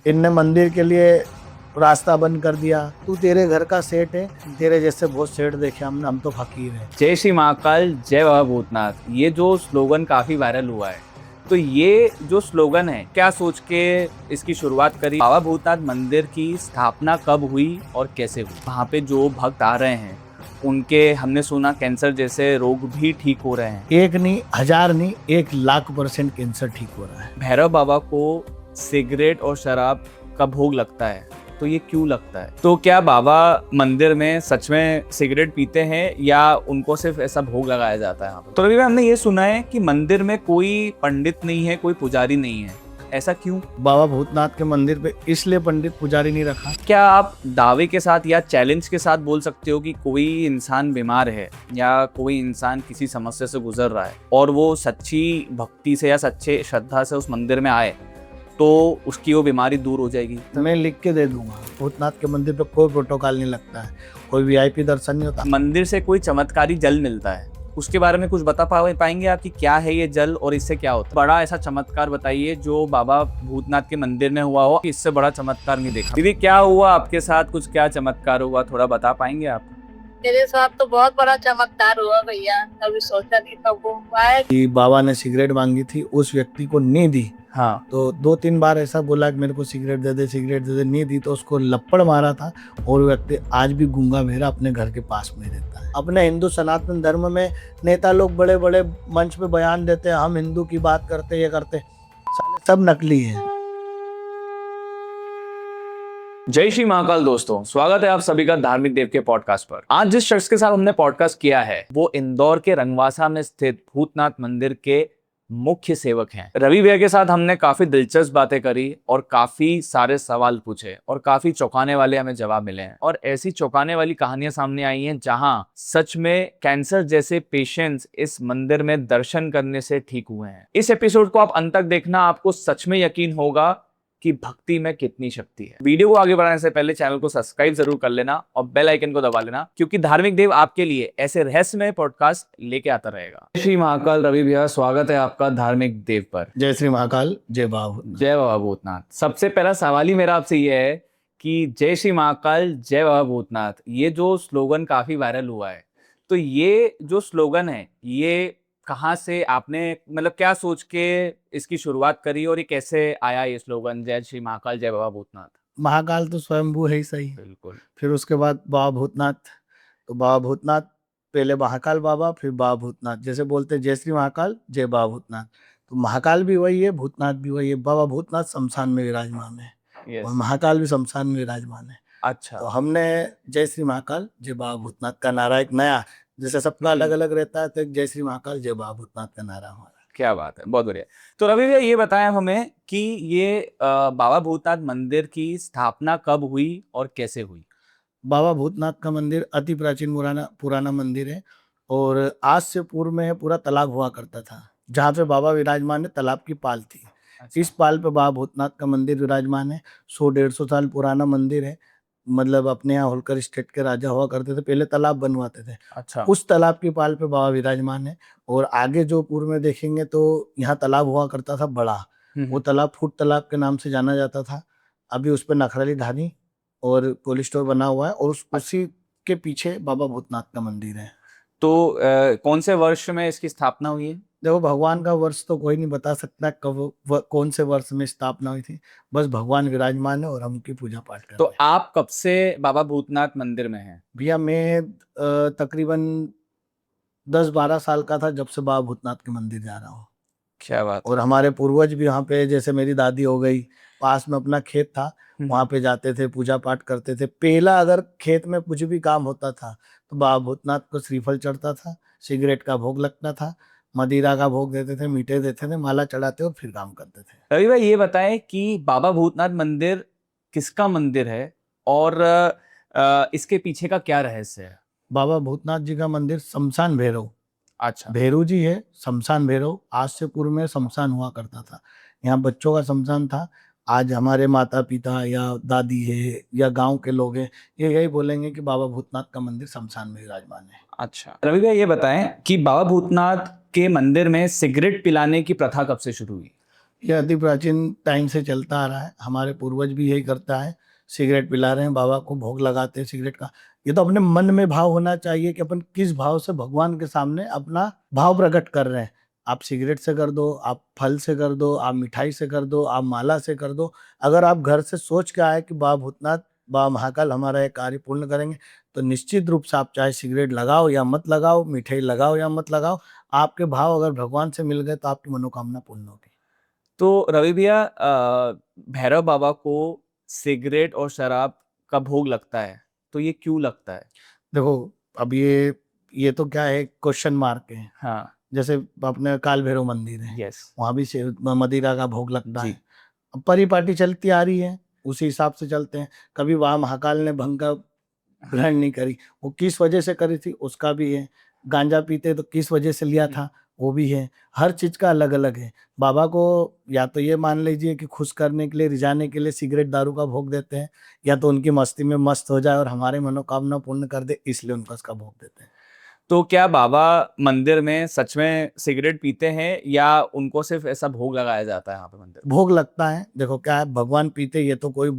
इनने मंदिर के लिए रास्ता बंद कर दिया। तू तेरे घर का सेठ है, तेरे जैसे बहुत सेठ देखे हमने, हम तो फकीर हैं। जय श्री महाकाल, जय बाबा भूतनाथ, ये जो स्लोगन काफी वायरल हुआ है। तो ये जो स्लोगन है, क्या सोच के इसकी शुरुआत करी? बाबा भूतनाथ मंदिर की स्थापना कब हुई और कैसे हुई? वहाँ पे जो भक्त आ रहे हैं उनके, हमने सुना, कैंसर जैसे रोग भी ठीक हो रहे हैं। एक नहीं, हजार नहीं, 1,00,000% कैंसर ठीक हो रहा है। भैरव बाबा को सिगरेट और शराब का भोग लगता है, तो ये क्यों लगता है? तो क्या बाबा मंदिर में सच में सिगरेट पीते हैं या उनको सिर्फ ऐसा भोग लगाया जाता है यहाँ पर? तो रवि भाई, हमने ये सुना है कि मंदिर में कोई पंडित नहीं है, कोई पुजारी नहीं है, ऐसा क्यों? बाबा भूतनाथ के मंदिर पे इसलिए पंडित पुजारी नहीं रखा। क्या आप दावे के साथ या चैलेंज के साथ बोल सकते हो कि कोई इंसान बीमार है या कोई इंसान किसी समस्या से गुजर रहा है और वो सच्ची भक्ति से या सच्चे श्रद्धा से उस मंदिर में आए तो उसकी वो बीमारी दूर हो जाएगी? तो मैं लिख के दे दूंगा, भूतनाथ के मंदिर पे कोई प्रोटोकॉल नहीं लगता है, कोई वीआईपी दर्शन नहीं होता। मंदिर से कोई चमत्कारी जल मिलता है, उसके बारे में कुछ बता पाएंगे आप कि क्या है ये जल और इससे क्या होता है? बड़ा ऐसा चमत्कार बताइए जो बाबा भूतनाथ के मंदिर में हुआ हो, इससे बड़ा चमत्कार नहीं देखा। दीदी, क्या हुआ आपके साथ? कुछ क्या चमत्कार हुआ, थोड़ा बता पाएंगे आप? मेरे साथ तो बहुत बड़ा चमत्कार हुआ भैया, कभी सोचा नहीं था वो हुआ है। कि बाबा ने सिगरेट मांगी थी, उस व्यक्ति को नहीं दी। हाँ। तो 2-3 बार ऐसा बोला कि मेरे को सिगरेट दे दे, सिगरेट दे दे, नहीं दी तो उसको लपड़ मारा था। और व्यक्ति आज भी गूंगा बहरा अपने घर के पास में रहता है। अपने हिंदू सनातन धर्म में नेता लोग बड़े बड़े मंच पे बयान देते हैं, हम हिंदू की बात करते, ये करते, साले सब नकली है। जय श्री महाकाल दोस्तों, स्वागत है आप सभी का धार्मिक देव के पॉडकास्ट पर। आज जिस शख्स के साथ हमने पॉडकास्ट किया है वो इंदौर के रंगवासा में स्थित भूतनाथ मंदिर के मुख्य सेवक हैं। रवि भैया के साथ हमने काफी दिलचस्प बातें करी और काफी सारे सवाल पूछे और काफी चौंकाने वाले हमें जवाब मिले हैं। और ऐसी चौंकाने वाली कहानियां सामने आई हैं जहां सच में कैंसर जैसे पेशेंट्स इस मंदिर में दर्शन करने से ठीक हुए हैं। इस एपिसोड को आप अंत तक देखना, आपको सच में यकीन होगा कि भक्ति में कितनी शक्ति है। वीडियो को आगे बढ़ाने से पहले चैनल को सब्सक्राइब जरूर कर लेना और बेल आइकन को दबा लेना, क्योंकि धार्मिक देव आपके लिए ऐसे रहस्यमय पॉडकास्ट लेके आता रहेगा। श्री महाकाल रवि भैया, स्वागत है आपका धार्मिक देव पर। जय श्री महाकाल, जय बाबा, जय बाबा भूतनाथ। सबसे पहला सवाल ही मेरा आपसे ये है कि जय श्री महाकाल, जय बाबा भूतनाथ, ये जो स्लोगन काफी वायरल हुआ है, तो ये जो स्लोगन है ये कहाँ से आपने, मतलब क्या सोच के इसकी शुरुआत करी और ये कैसे आया ये स्लोगन, जय श्री महाकाल जय बाबा भूतनाथ? महाकाल तो स्वयंभू है ही सही। बिल्कुल। फिर उसके बाद बाबा भूतनाथ, तो बाबा भूतनाथ पहले महाकाल बाबा, फिर बाबा भूतनाथ। जैसे बोलते हैं जय श्री महाकाल, जय बाबा भूतनाथ, तो महाकाल भी वही है, भूतनाथ भी वही है। बाबा भूतनाथ शमशान में विराजमान है और महाकाल भी शमशान में विराजमान है। अच्छा। तो हमने जय श्री महाकाल जय बाबा भूतनाथ का नारा, एक नया, जैसे सबका अलग अलग रहता है, तो एक जय श्री महाकाल जय बाबा भूतनाथ का नारा हमारा। क्या बात है, बहुत बढ़िया। तो रवि भैया ये बताएं हमें कि ये बाबा भूतनाथ मंदिर की स्थापना कब हुई और कैसे हुई? बाबा भूतनाथ का मंदिर अति प्राचीन पुराना मंदिर है और आज से पूर्व में पूरा तालाब हुआ करता था। जहाँ पे बाबा विराजमान है, तालाब की पाल थी। अच्छा। इस पाल पे बाबा भूतनाथ का मंदिर विराजमान है। 100-150 साल पुराना मंदिर है। मतलब अपने यहाँ होलकर स्टेट के राजा हुआ करते थे, पहले तालाब बनवाते थे। अच्छा। उस तालाब की पाल पे बाबा विराजमान है। और आगे जो पूर्व में देखेंगे तो यहाँ तालाब हुआ करता था बड़ा। वो तालाब फूट तालाब के नाम से जाना जाता था। अभी उस पर नखराली ढानी और कोल्ड स्टोर बना हुआ है और उसी के पीछे बाबा भूतनाथ का मंदिर है। तो कौन से वर्ष में इसकी स्थापना हुई है? देखो, भगवान का वर्ष तो कोई नहीं बता सकता कब कौन से वर्ष में स्थापना हुई थी। बस भगवान विराजमान है और हम उनकी पूजा पाठ कर तो रहे हैं। आप कब से बाबा भूतनाथ मंदिर में हैं? भैया मैं तकरीबन 10-12 साल का था जब से बाबा भूतनाथ के मंदिर जा रहा हूँ। क्या बात है। और हमारे पूर्वज भी वहाँ पे, जैसे मेरी दादी हो गई, पास में अपना खेत था, वहाँ पे जाते थे, पूजा पाठ करते थे। पहला अगर खेत में कुछ भी काम होता था तो बाबा भूतनाथ को श्रीफल चढ़ता था, सिगरेट का भोग लगता था, मदिरा का भोग देते थे, मीठे देते थे, माला चढ़ाते और फिर काम करते थे। रवि भाई ये बताएं कि बाबा भूतनाथ मंदिर किसका मंदिर है और इसके पीछे का क्या रहस्य है? बाबा भूतनाथ जी का मंदिर शमशान भैरव, अच्छा। भैरव जी है, शमशान भैरव। आज से पूर्व में शमशान हुआ करता था। यहाँ बच्चों का शमशान था। आज हमारे माता पिता या दादी है या गांव के लोग हैं, ये यही बोलेंगे कि बाबा भूतनाथ का मंदिर शमशान में विराजमान है। अच्छा, रवि भाई ये बताएं कि बाबा भूतनाथ के मंदिर में सिगरेट पिलाने की प्रथा कब से शुरू हुई? ये अति प्राचीन टाइम से चलता आ रहा है, हमारे पूर्वज भी यही करता है। सिगरेट पिला रहे हैं, बाबा को भोग लगाते हैं सिगरेट का। ये तो अपने मन में भाव होना चाहिए कि अपन किस भाव से भगवान के सामने अपना भाव प्रकट कर रहे हैं। आप सिगरेट से कर दो, आप फल से कर दो, आप मिठाई से कर दो, आप माला से कर दो। अगर आप घर से सोच के आए कि बाबा भूतनाथ, बाबा महाकाल हमारा ये कार्य पूर्ण करेंगे, तो निश्चित रूप से आप चाहे सिगरेट लगाओ या मत लगाओ, मिठाई लगाओ या मत लगाओ, आपके भाव अगर भगवान से मिल गए तो आपकी मनोकामना पूर्ण होगी। तो रवि भैया, भैरव बाबा को सिगरेट और शराब का भोग लगता है, तो ये क्यों लगता है? देखो, अब ये तो क्या है, क्वेश्चन मार्क है। हाँ। जैसे अपने काल भैरव मंदिर है, यस। वहाँ भी मदिरा का भोग लगता जी। है। अब परिपाटी चलती आ रही है, उसी हिसाब से चलते हैं। कभी वहाँ महाकाल ने भंग का ग्रहण नहीं करी, वो किस वजह से करी थी उसका भी है। गांजा पीते तो किस वजह से लिया था, वो भी है। हर चीज का अलग अलग है। बाबा को या तो ये मान लीजिए कि खुश करने के लिए, रिझाने के लिए सिगरेट दारू का भोग देते हैं, या तो उनकी मस्ती में मस्त हो जाए और हमारे मनोकामना पूर्ण कर दे, इसलिए उनका उसका भोग देते हैं। तो क्या बाबा मंदिर में सच में सिगरेट पीते हैं या उनको सिर्फ ऐसा भोग लगाया जाता है यहाँ पे मंदिर में? भोग लगता है। देखो क्या है, भगवान पीते ये तो कोई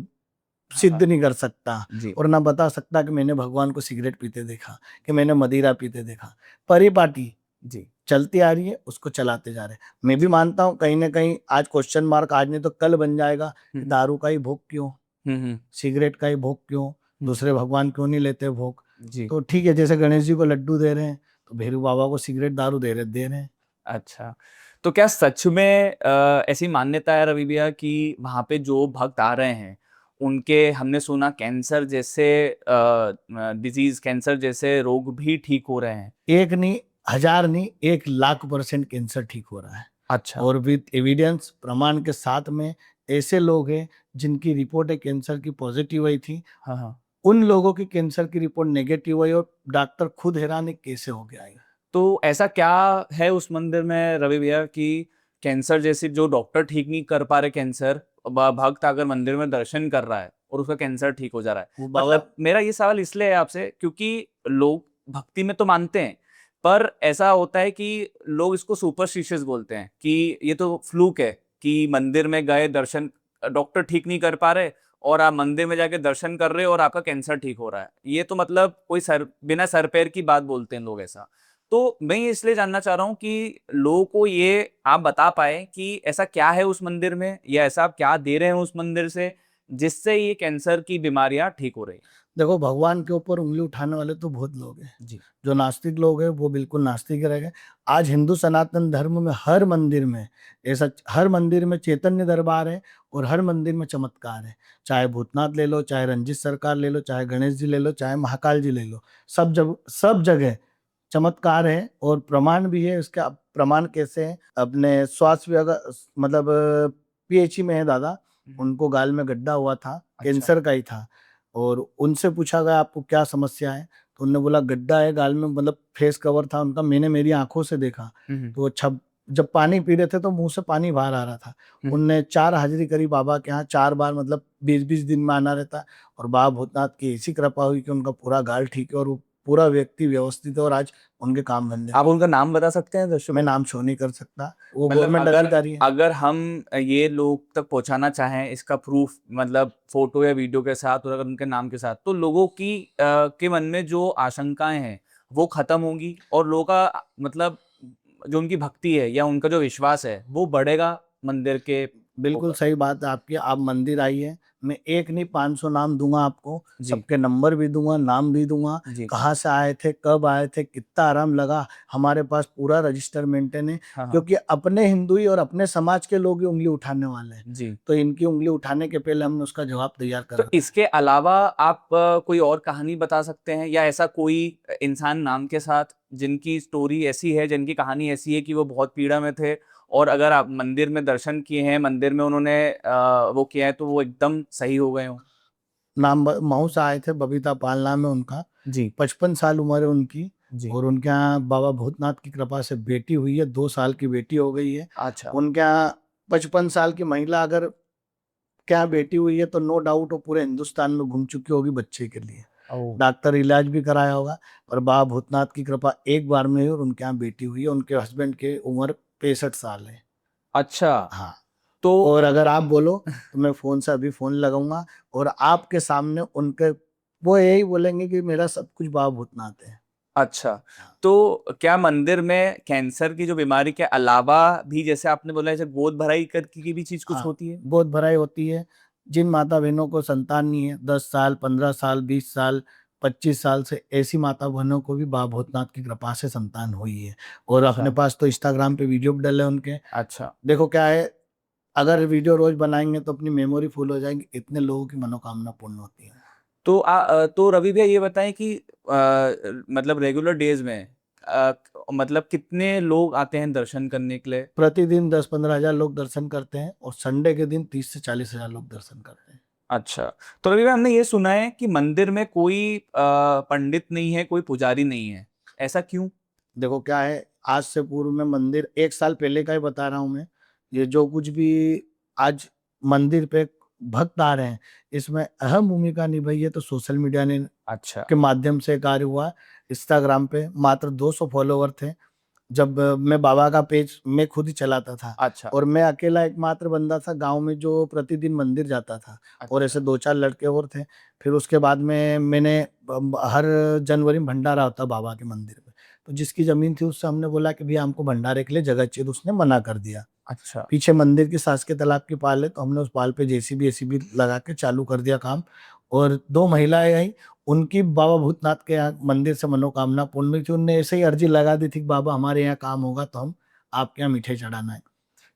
सिद्ध नहीं कर सकता, जी। और ना बता सकता कि मैंने भगवान को सिगरेट पीते देखा, कि मैंने मदिरा पीते देखा। परिपाटी जी। चलती आ रही है, उसको चलाते जा रहे हैं। मैं भी मानता हूँ कहीं ना कहीं आज क्वेश्चन मार्क, आज नहीं तो कल बन जाएगा कि दारू का ही भोग क्यों, सिगरेट का ही भोग क्यों, दूसरे भगवान क्यों नहीं लेते भोग। जी। तो ठीक है, जैसे गणेश जी को लड्डू दे रहे हैं, तो भैरू बाबा को सिगरेट दारू दे रहे हैं। अच्छा, तो क्या सच में ऐसी मान्यता है रवि भैया कि वहाँ पे जो भक्त आ रहे हैं, उनके हमने सुना कैंसर जैसे डिजीज, कैंसर जैसे रोग भी ठीक हो रहे हैं? एक नहीं, हजार नहीं, 1,00,000% कैंसर ठीक हो रहा है। अच्छा। और विद एविडेंस, प्रमाण के साथ में, ऐसे लोग हैं जिनकी रिपोर्ट है कैंसर की पॉजिटिव आई थी, हाँ, हाँ। उन लोगों की कैंसर की रिपोर्ट नेगेटिव आई, और डॉक्टर खुद हैरान है कैसे हो गया ये। तो ऐसा क्या है उस मंदिर में रवि भैया कि कैंसर जैसी जो डॉक्टर ठीक नहीं कर पा रहे कैंसर, भक्त अगर मंदिर में दर्शन कर रहा है और उसका कैंसर ठीक हो जा रहा है? वो बाबा मतलब मेरा ये सवाल इसलिए है आपसे क्योंकि लोग भक्ति में तो मानते हैं, पर ऐसा होता है कि लोग इसको सुपरस्टिशियस बोलते हैं कि ये तो फ्लूक है कि मंदिर में गए, दर्शन, डॉक्टर ठीक नहीं कर पा रहे और आप मंदिर में जाके दर्शन कर रहे हो और आपका कैंसर ठीक हो रहा है। ये तो मतलब कोई बिना सर पैर की बात बोलते हैं लोग ऐसा। तो मैं ये इसलिए जानना चाह रहा हूँ कि लोगों को ये आप बता पाए कि ऐसा क्या है उस मंदिर में, या ऐसा आप क्या दे रहे हैं उस मंदिर से जिससे ये कैंसर की बीमारियां ठीक हो रही हैं? देखो, भगवान के ऊपर उंगली उठाने वाले तो बहुत लोग हैं। जी। जो नास्तिक लोग हैं वो बिल्कुल नास्तिक रह गए। आज हिंदू सनातन धर्म में हर मंदिर में ऐसा, हर मंदिर में चैतन्य दरबार है, और हर मंदिर में चमत्कार है। चाहे भूतनाथ ले लो, चाहे रंजित सरकार ले लो, चाहे गणेश जी ले लो, चाहे महाकाल जी ले लो, सब जगह चमत्कार है, और प्रमाण भी है। उसका प्रमाण कैसे है, अपने स्वास्थ्य विभाग, मतलब पीएचई में है दादा, उनको गाल में गड्ढा हुआ था, कैंसर का ही था। और उनसे पूछा गया आपको क्या समस्या है, तो उन्होंने बोला गड्ढा है गाल में, मतलब फेस कवर था उनका, मैंने मेरी आंखों से देखा। तो अच्छा, जब पानी पी रहे थे तो मुंह से पानी बाहर आ रहा था। उनने 4 हाजिरी करी बाबा के यहाँ, 4 बार, मतलब 20-20 दिन में आना रहता। और बाबा भूतनाथ की ऐसी कृपा हुई कि उनका पूरा गाल ठीक है, और वो पूरा व्यक्ति व्यवस्थित है, और आज उनके काम धंधे। आप उनका नाम बता सकते हैं दर्शकों? मैं नाम शो नहीं कर सकता, वो मतलब गवर्नमेंट अधिकारी है। अगर हम ये लोग तक पहुंचाना चाहें इसका प्रूफ, मतलब फोटो या वीडियो के साथ और अगर उनके नाम के साथ, तो लोगों की के मन में जो आशंकाएं हैं वो खत्म होंगी और लोगों का मतलब जो उनकी भक्ति है या उनका जो विश्वास है वो बढ़ेगा मंदिर के बिल्कुल ऊपर। सही बात है आपकी। आप मंदिर आइए, मैं एक नहीं 500 नाम दूंगा आपको, जी। सबके नंबर भी दूंगा, नाम भी दूंगा, जी। कहाँ से आए थे, कब आए थे, कितना आराम लगा। हमारे पास पूरा रजिस्टर मेंटेन है, हाँ, हाँ। क्योंकि अपने हिंदू ही और अपने समाज के लोग ही उंगली उठाने वाले हैं। जी। तो इनकी उंगली उठाने के पहले हमने उसका जवाब तैयार कर तो रखा है। इसके अलावा आप कोई और कहानी बता सकते हैं, या ऐसा कोई इंसान नाम के साथ जिनकी स्टोरी ऐसी है, जिनकी कहानी ऐसी है कि वो बहुत पीड़ा में थे और अगर आप मंदिर में दर्शन किए हैं, मंदिर में उन्होंने वो किया है तो वो एकदम सही हो गए हों? नाम मऊ से आए थे, बबीता पाल नाम है उनका। जी। 55 साल उम्र है उनकी। जी। और उनके यहाँ बाबा भूतनाथ की कृपा से बेटी हुई है, 2 साल की बेटी हो गई है। अच्छा। उनके यहाँ 55 साल की महिला अगर क्या बेटी हुई है, तो नो डाउट वो पूरे हिंदुस्तान में घूम चुकी होगी बच्चे के लिए, डॉक्टर इलाज भी कराया होगा। और बाबा भूतनाथ की कृपा एक बार में हुई और उनके यहाँ बेटी हुई है। उनके हस्बैंड की उम्र 65 साल है। अच्छा। हाँ, तो और अगर आप बोलो तो मैं फोन से अभी फोन लगाऊंगा और आपके सामने उनके वो यही बोलेंगे कि मेरा सब कुछ बाबा भूतनाथ है। अच्छा, तो क्या मंदिर में कैंसर की जो बीमारी के अलावा भी, जैसे आपने बोला, जैसे गोद भराई कर की भी चीज कुछ हाँ, होती है? बहुत भराई होती है। जिन माता बहनों को संतान नहीं है, 10 साल, 15 साल, 20 साल, 25 साल से, ऐसी माता बहनों को भी बाबा भूतनाथ की कृपा से संतान हुई है। और अपने अच्छा। पास तो इंस्टाग्राम पे वीडियो भी डले उनके। अच्छा। देखो क्या है, अगर वीडियो रोज बनाएंगे तो अपनी मेमोरी फुल हो जाएगी, इतने लोगों की मनोकामना पूर्ण होती है। तो रवि भैया ये बताएं कि मतलब रेगुलर डेज में अ, मतलब कितने लोग आते हैं दर्शन करने के लिए? प्रतिदिन 10-15 हजार लोग दर्शन करते हैं और संडे के दिन 30 से 40 हजार लोग दर्शन करते हैं। अच्छा, तो रवि भैया हमने ये सुना है कि मंदिर में कोई पंडित नहीं है, कोई पुजारी नहीं है, ऐसा क्यों? देखो क्या है, आज से पूर्व में मंदिर 1 साल पहले का ही बता रहा हूँ मैं। ये जो कुछ भी आज मंदिर पे भक्त आ रहे हैं, इसमें अहम भूमिका निभाई है तो सोशल मीडिया ने अच्छा। के माध्यम से कार्य हुआ। इंस्टाग्राम पे मात्र 200 फॉलोवर थे। जब मैं बाबा का पेज मैं खुद ही चलाता था अच्छा। और मैं अकेला एकमात्र बंदा था गांव में जो प्रतिदिन मंदिर जाता था। और अच्छा। ऐसे 2-4 लड़के और थे। फिर उसके बाद में मैंने हर जनवरी में भंडारा होता बाबा के मंदिर में, तो जिसकी जमीन थी उससे हमने बोला कि भैया हमको भंडारे के लिए जगह चाहिए, तो उसने मना कर दिया। अच्छा। पीछे मंदिर की शासकीय तालाब की पाल है, तो हमने उस पाल पे जेसीबी एसीबी लगा के चालू कर दिया काम। और 2 महिलाएं आई, उनकी बाबा भूतनाथ के यहाँ मंदिर से मनोकामना पूर्ण हुई थी। उनने ऐसे ही अर्जी लगा दी थी कि बाबा हमारे यहाँ काम होगा तो हम आपके यहाँ मीठे चढ़ाना है।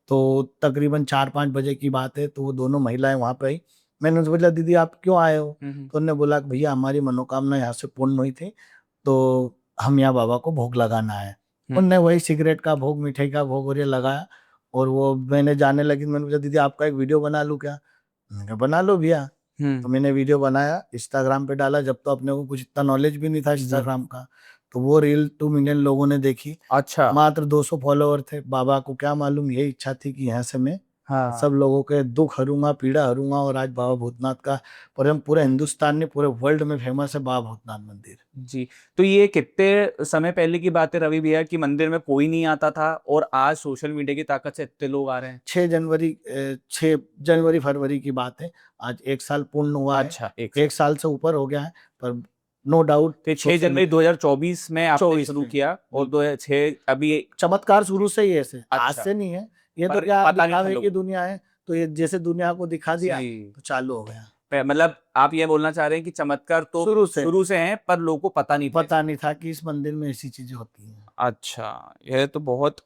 तो तकरीबन 4-5 बजे की बात है, तो वो दोनों महिलाएं वहाँ पे आई। मैंने उनसे बोला दीदी आप क्यों आए हो? तो उन्होंने बोला कि भैया हमारी मनोकामना यहाँ से पूर्ण हुई थी, तो हम यहाँ बाबा को भोग लगाना है। उनने वही सिगरेट का भोग, मिठाई का भोग और ये लगाया। और वो मैंने जाने लगी, मैंने पूछा दीदी आपका एक वीडियो बना लूँ क्या? मैंने कहा बना लो भैया। तो मैंने वीडियो बनाया, इंस्टाग्राम पे डाला। जब तो अपने को कुछ इतना नॉलेज भी नहीं था इंस्टाग्राम का, तो वो रील 2 मिलियन लोगों ने देखी। अच्छा। मात्र 200 फॉलोवर थे। बाबा को क्या मालूम, यही इच्छा थी कि यहाँ से मैं हाँ। सब लोगों के दुख हरूंगा, पीड़ा हरूंगा। और आज बाबा भूतनाथ का पूरे हिंदुस्तान में, पूरे वर्ल्ड में फेमस है बाबा भूतनाथ मंदिर। जी, तो ये कितने समय पहले की बात है रवि भैया कि मंदिर में कोई नहीं आता था और आज सोशल मीडिया की ताकत से इतने लोग आ रहे हैं? 6 जनवरी फरवरी की बात है। आज 1 साल पूर्ण हुआ है। अच्छा, 1 साल से ऊपर हो गया है, पर नो डाउट तो 6 जनवरी 2024 में आपने 24 शुरू में। किया और 2006 अभी। चमत्कार शुरू से ही है ऐसे, आज अच्छा। से नहीं है। ये तो पर क्या पता नहीं था दिखावे की लोगों को। दुनिया है, तो ये जैसे दुनिया को दिखा दिया जी। तो चालू हो गया। मतलब आप ये बोलना चाह रहे हैं कि चमत्कार तो शुरू से हैं पर लोगों को पता नहीं थे। पता नहीं था कि इस मंदिर में ऐसी चीजें होती हैं। अच्छा, यह तो बहुत।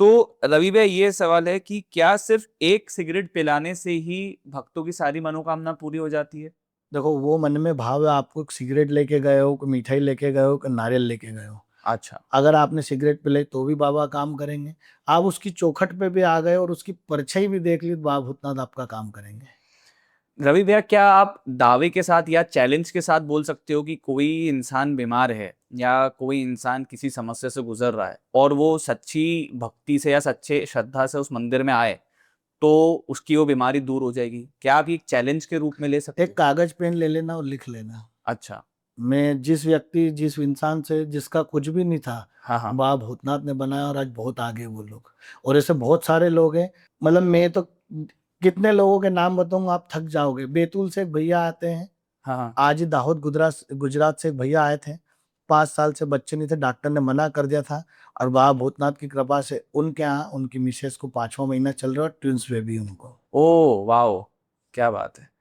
तो रवि भाई ये सवाल है कि क्या सिर्फ एक सिगरेट पिलाने से ही भक्तों की सारी मनोकामना पूरी हो जाती है? देखो वो मन में भाव है, आपको सिगरेट लेके गए हो, कोई मिठाई लेके गए हो, कोई नारियल लेके गए हो। अच्छा। अगर आपने सिगरेट पिलाई तो भी बाबा काम करेंगे। आप उसकी चौखट पे भी आ गए और उसकी परछाई भी देख ली तो बाबा भूतनाथ आपका काम करेंगे। रवि भैया, क्या आप दावे के साथ या चैलेंज के साथ बोल सकते हो कि कोई इंसान बीमार है या कोई इंसान किसी समस्या से गुजर रहा है और वो सच्ची भक्ति से या सच्चे श्रद्धा से उस मंदिर में आए तो उसकी वो बीमारी दूर हो जाएगी? क्या आप ये एक चैलेंज के रूप में ले सकते एक हो? कागज पेन ले लेना और लिख लेना। अच्छा। मैं जिस व्यक्ति, जिस इंसान से, जिसका कुछ भी नहीं था, हाँ, हाँ। बाबा भूतनाथ ने बनाया और आज बहुत आगे वो लोग। और ऐसे बहुत सारे लोग हैं, मतलब मैं तो कितने लोगों के नाम बताऊंगा आप थक जाओगे। बैतूल से एक भैया आते हैं, हाँ, हाँ। आज ही दाहोद गुजरात गुजरात से एक भैया आए थे। 5 साल से बच्चे नहीं थे, डॉक्टर ने मना कर दिया था। और बाबा भूतनाथ की कृपा से उनके यहाँ उनकी मिसेस को 5वां महीना चल रहा है, ट्विंस बेबी उनको। ओह वाओ, क्या बात है।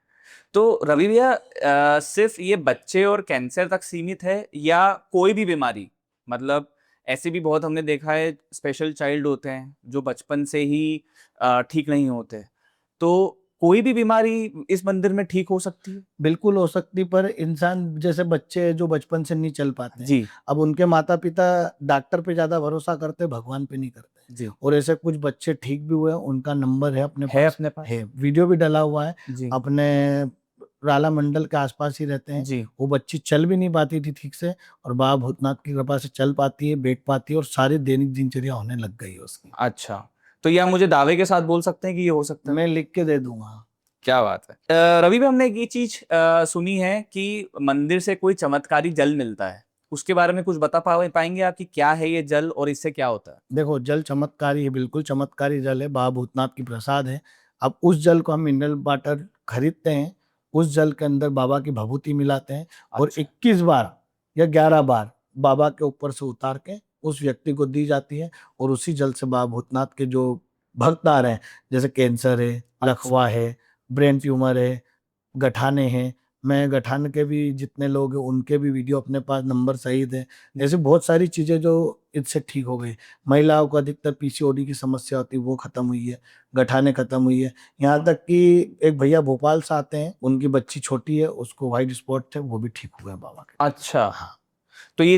तो रवि भैया, सिर्फ ये बच्चे और कैंसर तक सीमित है या कोई भी बीमारी? मतलब ऐसे भी बहुत हमने देखा है, स्पेशल चाइल्ड होते हैं जो बचपन से ही ठीक नहीं होते, तो कोई भी बीमारी इस मंदिर में ठीक हो सकती है? बिल्कुल हो सकती, पर इंसान जैसे बच्चे जो बचपन से नहीं चल पाते, जी। अब उनके माता पिता डॉक्टर पे ज्यादा भरोसा करते, भगवान पे नहीं करते। जी। और ऐसे कुछ बच्चे ठीक भी हुए, उनका नंबर है अपने है पास, अपने पास? है वीडियो भी डला हुआ है। जी। अपने राला मंडल के आसपास ही रहते हैं। जी। वो बच्ची चल भी नहीं पाती थी ठीक से, और बाबा भूतनाथ की कृपा से चल पाती है, बैठ पाती है, और सारी दैनिक दिनचर्या होने लग गई है उसकी। अच्छा, तो यह मुझे दावे के साथ बोल सकते हैं कि ये हो सकता है? मैं लिख के दे दूंगा। क्या बात है। रवि भाई, हमने एक ये चीज सुनी है कि मंदिर से कोई चमत्कारी जल मिलता है, उसके बारे में कुछ बता पाएंगे आप कि क्या है ये जल और इससे क्या होता है? देखो जल चमत्कारी है, बिल्कुल चमत्कारी जल है, बाबा भूतनाथ की प्रसाद है। अब उस जल को हम मिनरल वाटर खरीदते हैं, उस जल के अंदर बाबा की भभूति मिलाते हैं और अच्छा। 21 बार या 11 बार बाबा के ऊपर से उतार के उस व्यक्ति को दी जाती है और उसी जल से बाबा भूतनाथ के जो भक्त आ रहे हैं, जैसे कैंसर है, लकवा है, ब्रेन ट्यूमर है, गठाने हैं, मैं गठान के भी जितने लोग हैं उनके भी वीडियो अपने पास नंबर सहित है। ऐसे बहुत सारी चीज़ें जो इससे ठीक हो गई। महिलाओं को अधिकतर पीसीओडी की समस्या होती है वो खत्म हुई है, गठाने खत्म हुई है। यहाँ तक कि एक भैया भोपाल से आते हैं, उनकी बच्ची छोटी है, उसको व्हाइट स्पॉट थे, वो भी ठीक हुए हैं बाबा के। अच्छा, हाँ, तो ये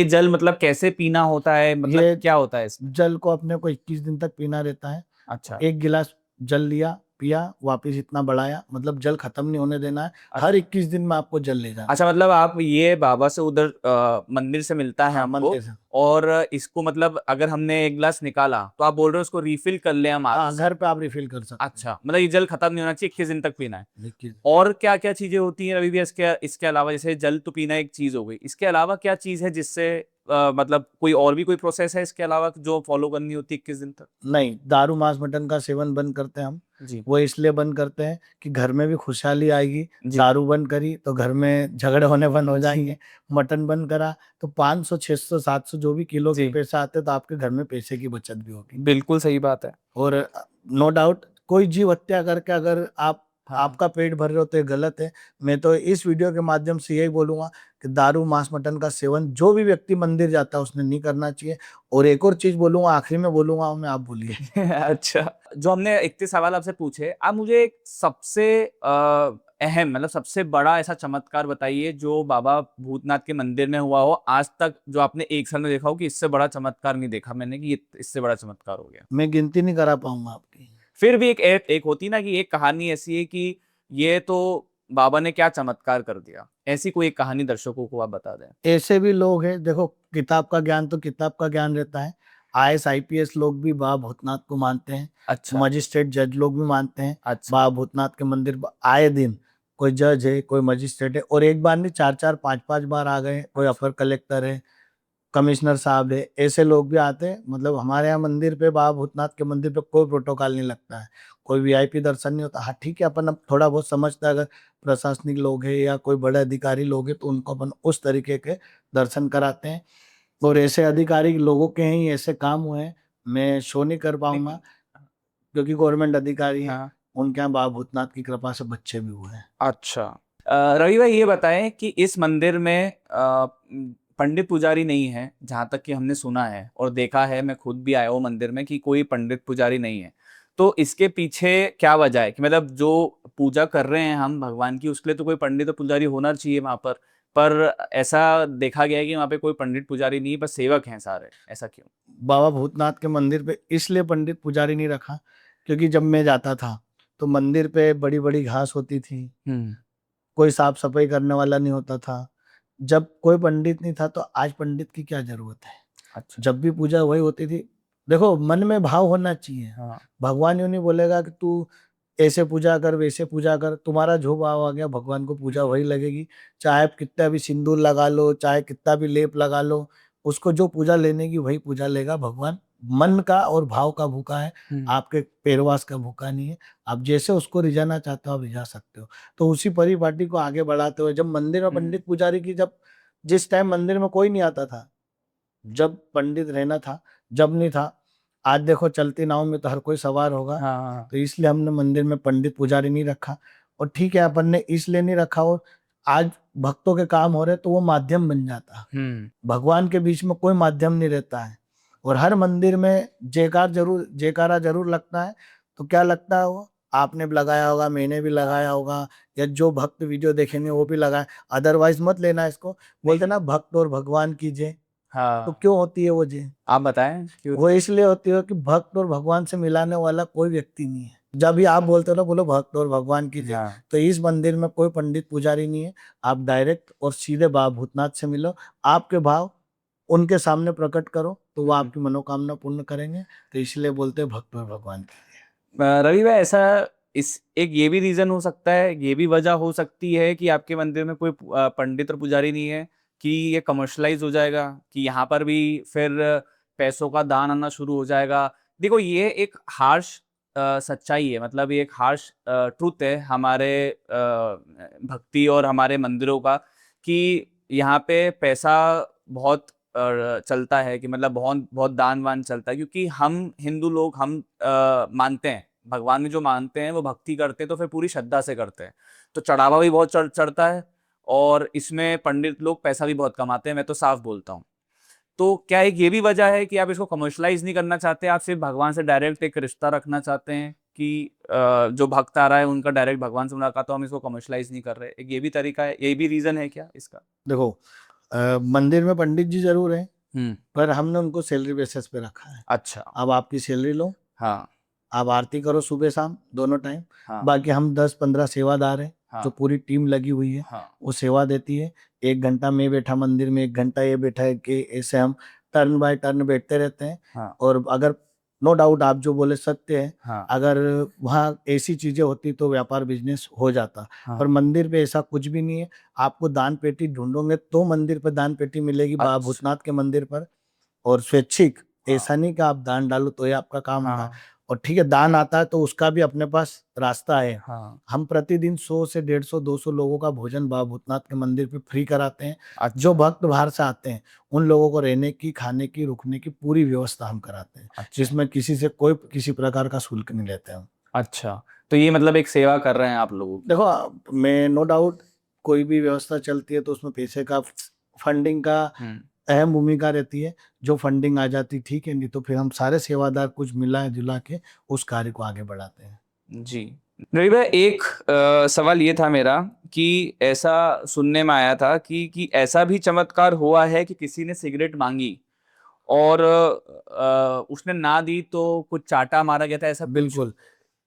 जल मतलब कैसे पीना होता है, मतलब ये क्या होता है इसमें? जल को अपने को 21 दिन तक पीना रहता है। अच्छा। 1 गिलास जल लिया, पिया, वापस इतना बढ़ाया, मतलब जल खत्म नहीं होने देना है। अच्छा। हर 21 दिन में आपको जल ले जाना है। अच्छा, मतलब आप ये बाबा से उधर मंदिर से मिलता है हाँ, हमको, मंदिर से। और इसको मतलब अगर हमने एक गिलास निकाला तो आप बोल रहे हो उसको रिफिल कर ले हम हाँ, आज? घर पे आप रिफिल कर सकते हैं। अच्छा, मतलब ये जल खत्म नहीं होना चाहिए, 21 दिन तक पीना है। 21 और क्या क्या चीजें होती हैं रवि भैया इसके अलावा? जैसे जल तो पीना एक चीज हो गई, इसके अलावा क्या चीज है जिससे मतलब कोई और भी कोई प्रोसेस है इसके अलावा जो फॉलो करनी होती है 21 दिन तक? नहीं, दारू मांस मटन का सेवन बंद करते हैं हम। जी। वो इसलिए बंद करते हैं कि घर में भी खुशहाली आएगी। जी। दारू बंद करी तो घर में झगड़े होने बंद हो जाएंगे। मटन बंद करा तो 500 600 700 जो भी किलो के जी। पैसे आते तो आपके घर में पैसे की बचत भी होगी। बिल्कुल सही बात है। और नो डाउट कोई जीव हत्या करके अगर आप हाँ। आपका पेट भर रहे हो तो ये गलत है। मैं तो इस वीडियो के माध्यम से यही बोलूंगा कि दारू मांस मटन का सेवन जो भी व्यक्ति मंदिर जाता है उसने नहीं करना चाहिए। और एक और चीज बोलूंगा, आखिरी में बोलूंगा, मैं आप बोलिए। अच्छा, जो हमने इतने सवाल आपसे पूछे, आप मुझे एक सबसे अहम मतलब सबसे बड़ा ऐसा चमत्कार बताइए जो बाबा भूतनाथ के मंदिर में हुआ हो आज तक, जो आपने एक साल में देखा हो कि इससे बड़ा चमत्कार नहीं देखा मैंने, कि ये इससे बड़ा चमत्कार हो गया। मैं गिनती नहीं करा पाऊंगा आपकी। फिर भी एक होती ना कि एक कहानी ऐसी है कि ये तो बाबा ने क्या चमत्कार कर दिया, ऐसी कोई एक कहानी दर्शकों को आप बता दें। ऐसे भी लोग हैं, देखो किताब का ज्ञान तो किताब का ज्ञान रहता है। आईएएस आईपीएस लोग भी बाबा भूतनाथ को मानते हैं। अच्छा। मजिस्ट्रेट जज लोग भी मानते हैं। अच्छा। बाबा भूतनाथ के मंदिर आए दिन कोई जज है, कोई मजिस्ट्रेट है, और एक बार नहीं 4-4 5-5 बार आ गए। कोई अपर कलेक्टर है, कमिश्नर साहब है, ऐसे लोग भी आते हैं। मतलब हमारे यहाँ मंदिर पे, बाबा भूतनाथ के मंदिर पे कोई प्रोटोकॉल नहीं लगता है, कोई वीआईपी दर्शन नहीं होता। हाँ ठीक है, अपन अब थोड़ा बहुत समझता है, अगर प्रशासनिक लोग हैं या कोई बड़े अधिकारी लोग हैं तो उनको अपन उस तरीके के दर्शन कराते हैं। और ऐसे अधिकारी लोगों के ही ऐसे काम हुए हैं, मैं शो नहीं कर पाऊंगा क्योंकि गवर्नमेंट अधिकारी है। हाँ। उनके यहाँ बाबा भूतनाथ की कृपा से बच्चे भी हुए हैं। अच्छा। रवि भाई ये बताएं कि इस मंदिर में पंडित पुजारी नहीं है, जहां तक कि हमने सुना है और देखा है, मैं खुद भी आया हूँ मंदिर में, कि कोई पंडित पुजारी नहीं है। तो इसके पीछे क्या वजह है कि मतलब जो पूजा कर रहे हैं हम भगवान की, उसके लिए तो कोई पंडित और पुजारी होना चाहिए वहां पर ऐसा देखा गया है कि वहां पे कोई पंडित पुजारी नहीं है, बस सेवक हैं सारे, ऐसा क्यों? बाबा भूतनाथ के मंदिर पे इसलिए पंडित पुजारी नहीं रखा क्योंकि जब मैं जाता था तो मंदिर पे बड़ी बड़ी घास होती थी, हम्म। कोई साफ सफाई करने वाला नहीं होता था। जब कोई पंडित नहीं था तो आज पंडित की क्या जरूरत है। अच्छा। जब भी पूजा वही होती थी। देखो मन में भाव होना चाहिए। हाँ। भगवान यूं नहीं बोलेगा कि तू ऐसे पूजा कर वैसे पूजा कर, तुम्हारा जो भाव आ गया भगवान को पूजा वही लगेगी। चाहे आप कितना भी सिंदूर लगा लो, चाहे कितना भी लेप लगा लो, उसको जो पूजा लेने की वही पूजा लेगा। भगवान मन का और भाव का भूखा है, आपके पेरवास का भूखा नहीं है। आप जैसे उसको रिझाना चाहते हो आप रिझा सकते हो। तो उसी परिपाटी को आगे बढ़ाते हुए जब मंदिर में पंडित पुजारी की, जब जिस टाइम मंदिर में कोई नहीं आता था, जब पंडित रहना था, जब नहीं था। आज देखो चलती नाव में तो हर कोई सवार होगा। हाँ। तो इसलिए हमने मंदिर में पंडित पुजारी नहीं रखा। और ठीक है, अपन ने इसलिए नहीं रखा, और आज भक्तों के काम हो रहे तो वो माध्यम बन जाता। भगवान के बीच में कोई माध्यम नहीं रहता है। और हर मंदिर में जयकारा जरूर लगता है। तो क्या लगता है, वो आपने भी लगाया होगा, मैंने भी लगाया होगा, या जो भक्त वीडियो देखेंगे वो भी लगाए। अदरवाइज मत लेना इसको। बोलते ना भक्त और भगवान की जय। तो हाँ, क्यों होती है वो जय? आप बताएं क्यों? वो इसलिए होती है कि भक्त और भगवान से मिलाने वाला कोई व्यक्ति नहीं है। जब भी आप बोलते हो ना, बोलो भक्त और भगवान की जय। हाँ। तो इस मंदिर में कोई पंडित पुजारी नहीं है। आप डायरेक्ट और सीधे बाबा भूतनाथ से मिलो, आपके भाव उनके सामने प्रकट करो तो वो आपकी मनोकामना पूर्ण करेंगे। तो इसलिए बोलते हैं भक्त और भगवान की जय। रवि भाई ऐसा, इस एक ये भी रीजन हो सकता है, ये भी वजह हो सकती है कि आपके मंदिर में कोई पंडित और पुजारी नहीं है, कि ये कमर्शलाइज हो जाएगा, कि यहाँ पर भी फिर पैसों का दान आना शुरू हो जाएगा। देखो ये एक हार्श सच्चाई है, मतलब ये एक हार्श ट्रूथ है हमारे भक्ति और हमारे मंदिरों का, कि यहाँ पे पैसा बहुत चलता है, कि मतलब बहुत बहुत दान वान चलता है, क्योंकि हम हिंदू लोग हम मानते हैं भगवान में, जो मानते हैं वो भक्ति करते हैं तो फिर पूरी श्रद्धा से करते हैं, तो चढ़ावा भी बहुत चढ़ता है, और इसमें पंडित लोग पैसा भी बहुत कमाते हैं, मैं तो साफ बोलता हूँ। तो क्या एक ये भी वजह है कि आप इसको कमर्शलाइज नहीं करना चाहते, आप सिर्फ भगवान से डायरेक्ट एक रिश्ता रखना चाहते हैं कि जो भक्त आ रहा है उनका डायरेक्ट भगवान से मुलाकात, तो हम इसको कमर्शलाइज नहीं कर रहे, एक ये भी तरीका है, ये भी रीजन है क्या इसका? देखो, मंदिर में पंडित जी जरूर हैं, हम्म। पर हमने उनको सैलरी बेसिस पे रखा है। अच्छा। अब आपकी सैलरी लो, हाँ आप आरती करो सुबह शाम दोनों टाइम। हाँ बाकी हम 10-15 सेवादार हैं, हाँ जो पूरी टीम लगी हुई है, हाँ वो सेवा देती है। 1 घंटा मैं बैठा मंदिर में, 1 घंटा ये बैठा है, कि ऐसे हम टर्न बाय टर्न बैठते रहते हैं। हाँ और अगर नो डाउट आप जो बोले सत्य है, हाँ अगर वहाँ ऐसी चीजें होती तो व्यापार बिजनेस हो जाता। हाँ। पर मंदिर पे ऐसा कुछ भी नहीं है। आपको दान पेटी ढूंढोगे तो मंदिर पर दान पेटी मिलेगी, बाबा अच्छा। भूतनाथ के मंदिर पर। और स्वैच्छिक, हाँ ऐसा नहीं कि आप दान डालो तो ये आपका काम होगा। हाँ और ठीक है, दान आता है तो उसका भी अपने पास रास्ता है। हाँ। हम प्रतिदिन 100 से 150-200 लोगों का भोजन बाबा भूतनाथ के मंदिर पे फ्री कराते हैं। अच्छा जो भक्त बाहर से आते हैं उन लोगों को रहने की, खाने की, रुकने की पूरी व्यवस्था हम कराते हैं, अच्छा जिसमें किसी से कोई किसी प्रकार का शुल्क नहीं लेते हम। अच्छा। तो ये मतलब एक सेवा कर रहे हैं आप लोगों की। देखो, मैं नो डाउट कोई भी व्यवस्था चलती है तो उसमें पैसे का, फंडिंग का अहम भूमिका रहती है। जो फंडिंग आ जाती ठीक है, नहीं तो फिर हम सारे सेवादार कुछ मिला जुला के उस कार्य को आगे बढ़ाते हैं। जी। रवि भाई, एक सवाल ये था मेरा, कि ऐसा सुनने में आया था कि ऐसा भी चमत्कार हुआ है कि किसी ने सिगरेट मांगी और उसने ना दी तो कुछ चाटा मारा गया था, ऐसा कुछ? बिल्कुल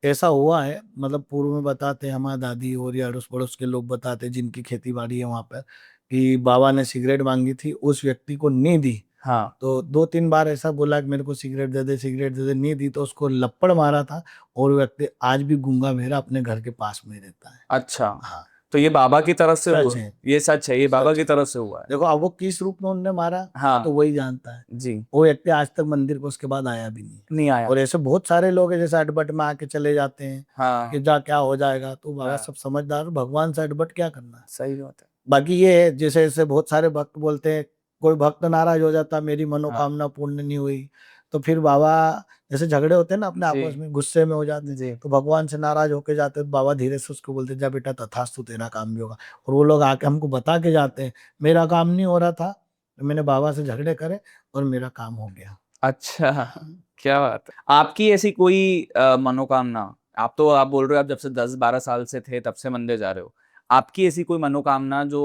ऐसा हुआ है। मतलब पूर्व में बताते हैं हमारे दादी और या अड़ोस पड़ोस के लोग बताते हैं, जिनकी खेती बाड़ी है वहां पर, कि बाबा ने सिगरेट मांगी थी, उस व्यक्ति को नहीं दी। हाँ। तो 2-3 बार ऐसा बोला कि मेरे को सिगरेट दे दे, सिगरेट दे दे, नहीं दी तो उसको लपड़ मारा था। और वो व्यक्ति आज भी गूंगा बहरा अपने घर के पास में रहता है। अच्छा। हाँ, तो ये बाबा की तरफ से सच हुआ? है। ये सच है, ये बाबा सच की है। तरफ से हुआ है? देखो, अब वो किस रूप में उनने मारा हाँ। तो वही जानता है। जी। वो व्यक्ति आज तक मंदिर को उसके बाद आया भी नहीं। नहीं आया? और ऐसे बहुत सारे लोग हैं जैसे अटबट में आके चले जाते हैं हाँ कि जा क्या हो जाएगा। तो बाबा हाँ। सब समझदार, भगवान से अटबट क्या करना है। सही बात है। बाकी ये है, जैसे जैसे बहुत सारे भक्त बोलते हैं, कोई भक्त नाराज हो जाता मेरी हाँ मनोकामना पूर्ण नहीं हुई, तो फिर बाबा, जैसे झगड़े होते हैं ना अपने जी आपस में, गुस्से में हो जाते हैं, जी। तो भगवान से नाराज होके जाते हैं, तो बाबा धीरे से उसको बोलते जा बेटा तथास्तु, तेरा काम भी होगा। और वो लोग आके हमको बता के जाते हैं मेरा काम नहीं हो रहा था, मैंने बाबा से झगड़े करे और मेरा काम हो गया। अच्छा, क्या बात है। आपकी ऐसी कोई मनोकामना, आप बोल रहे हो आप जब से 10-12 साल से थे तब से मंदिर जा रहे हो, आपकी ऐसी कोई मनोकामना जो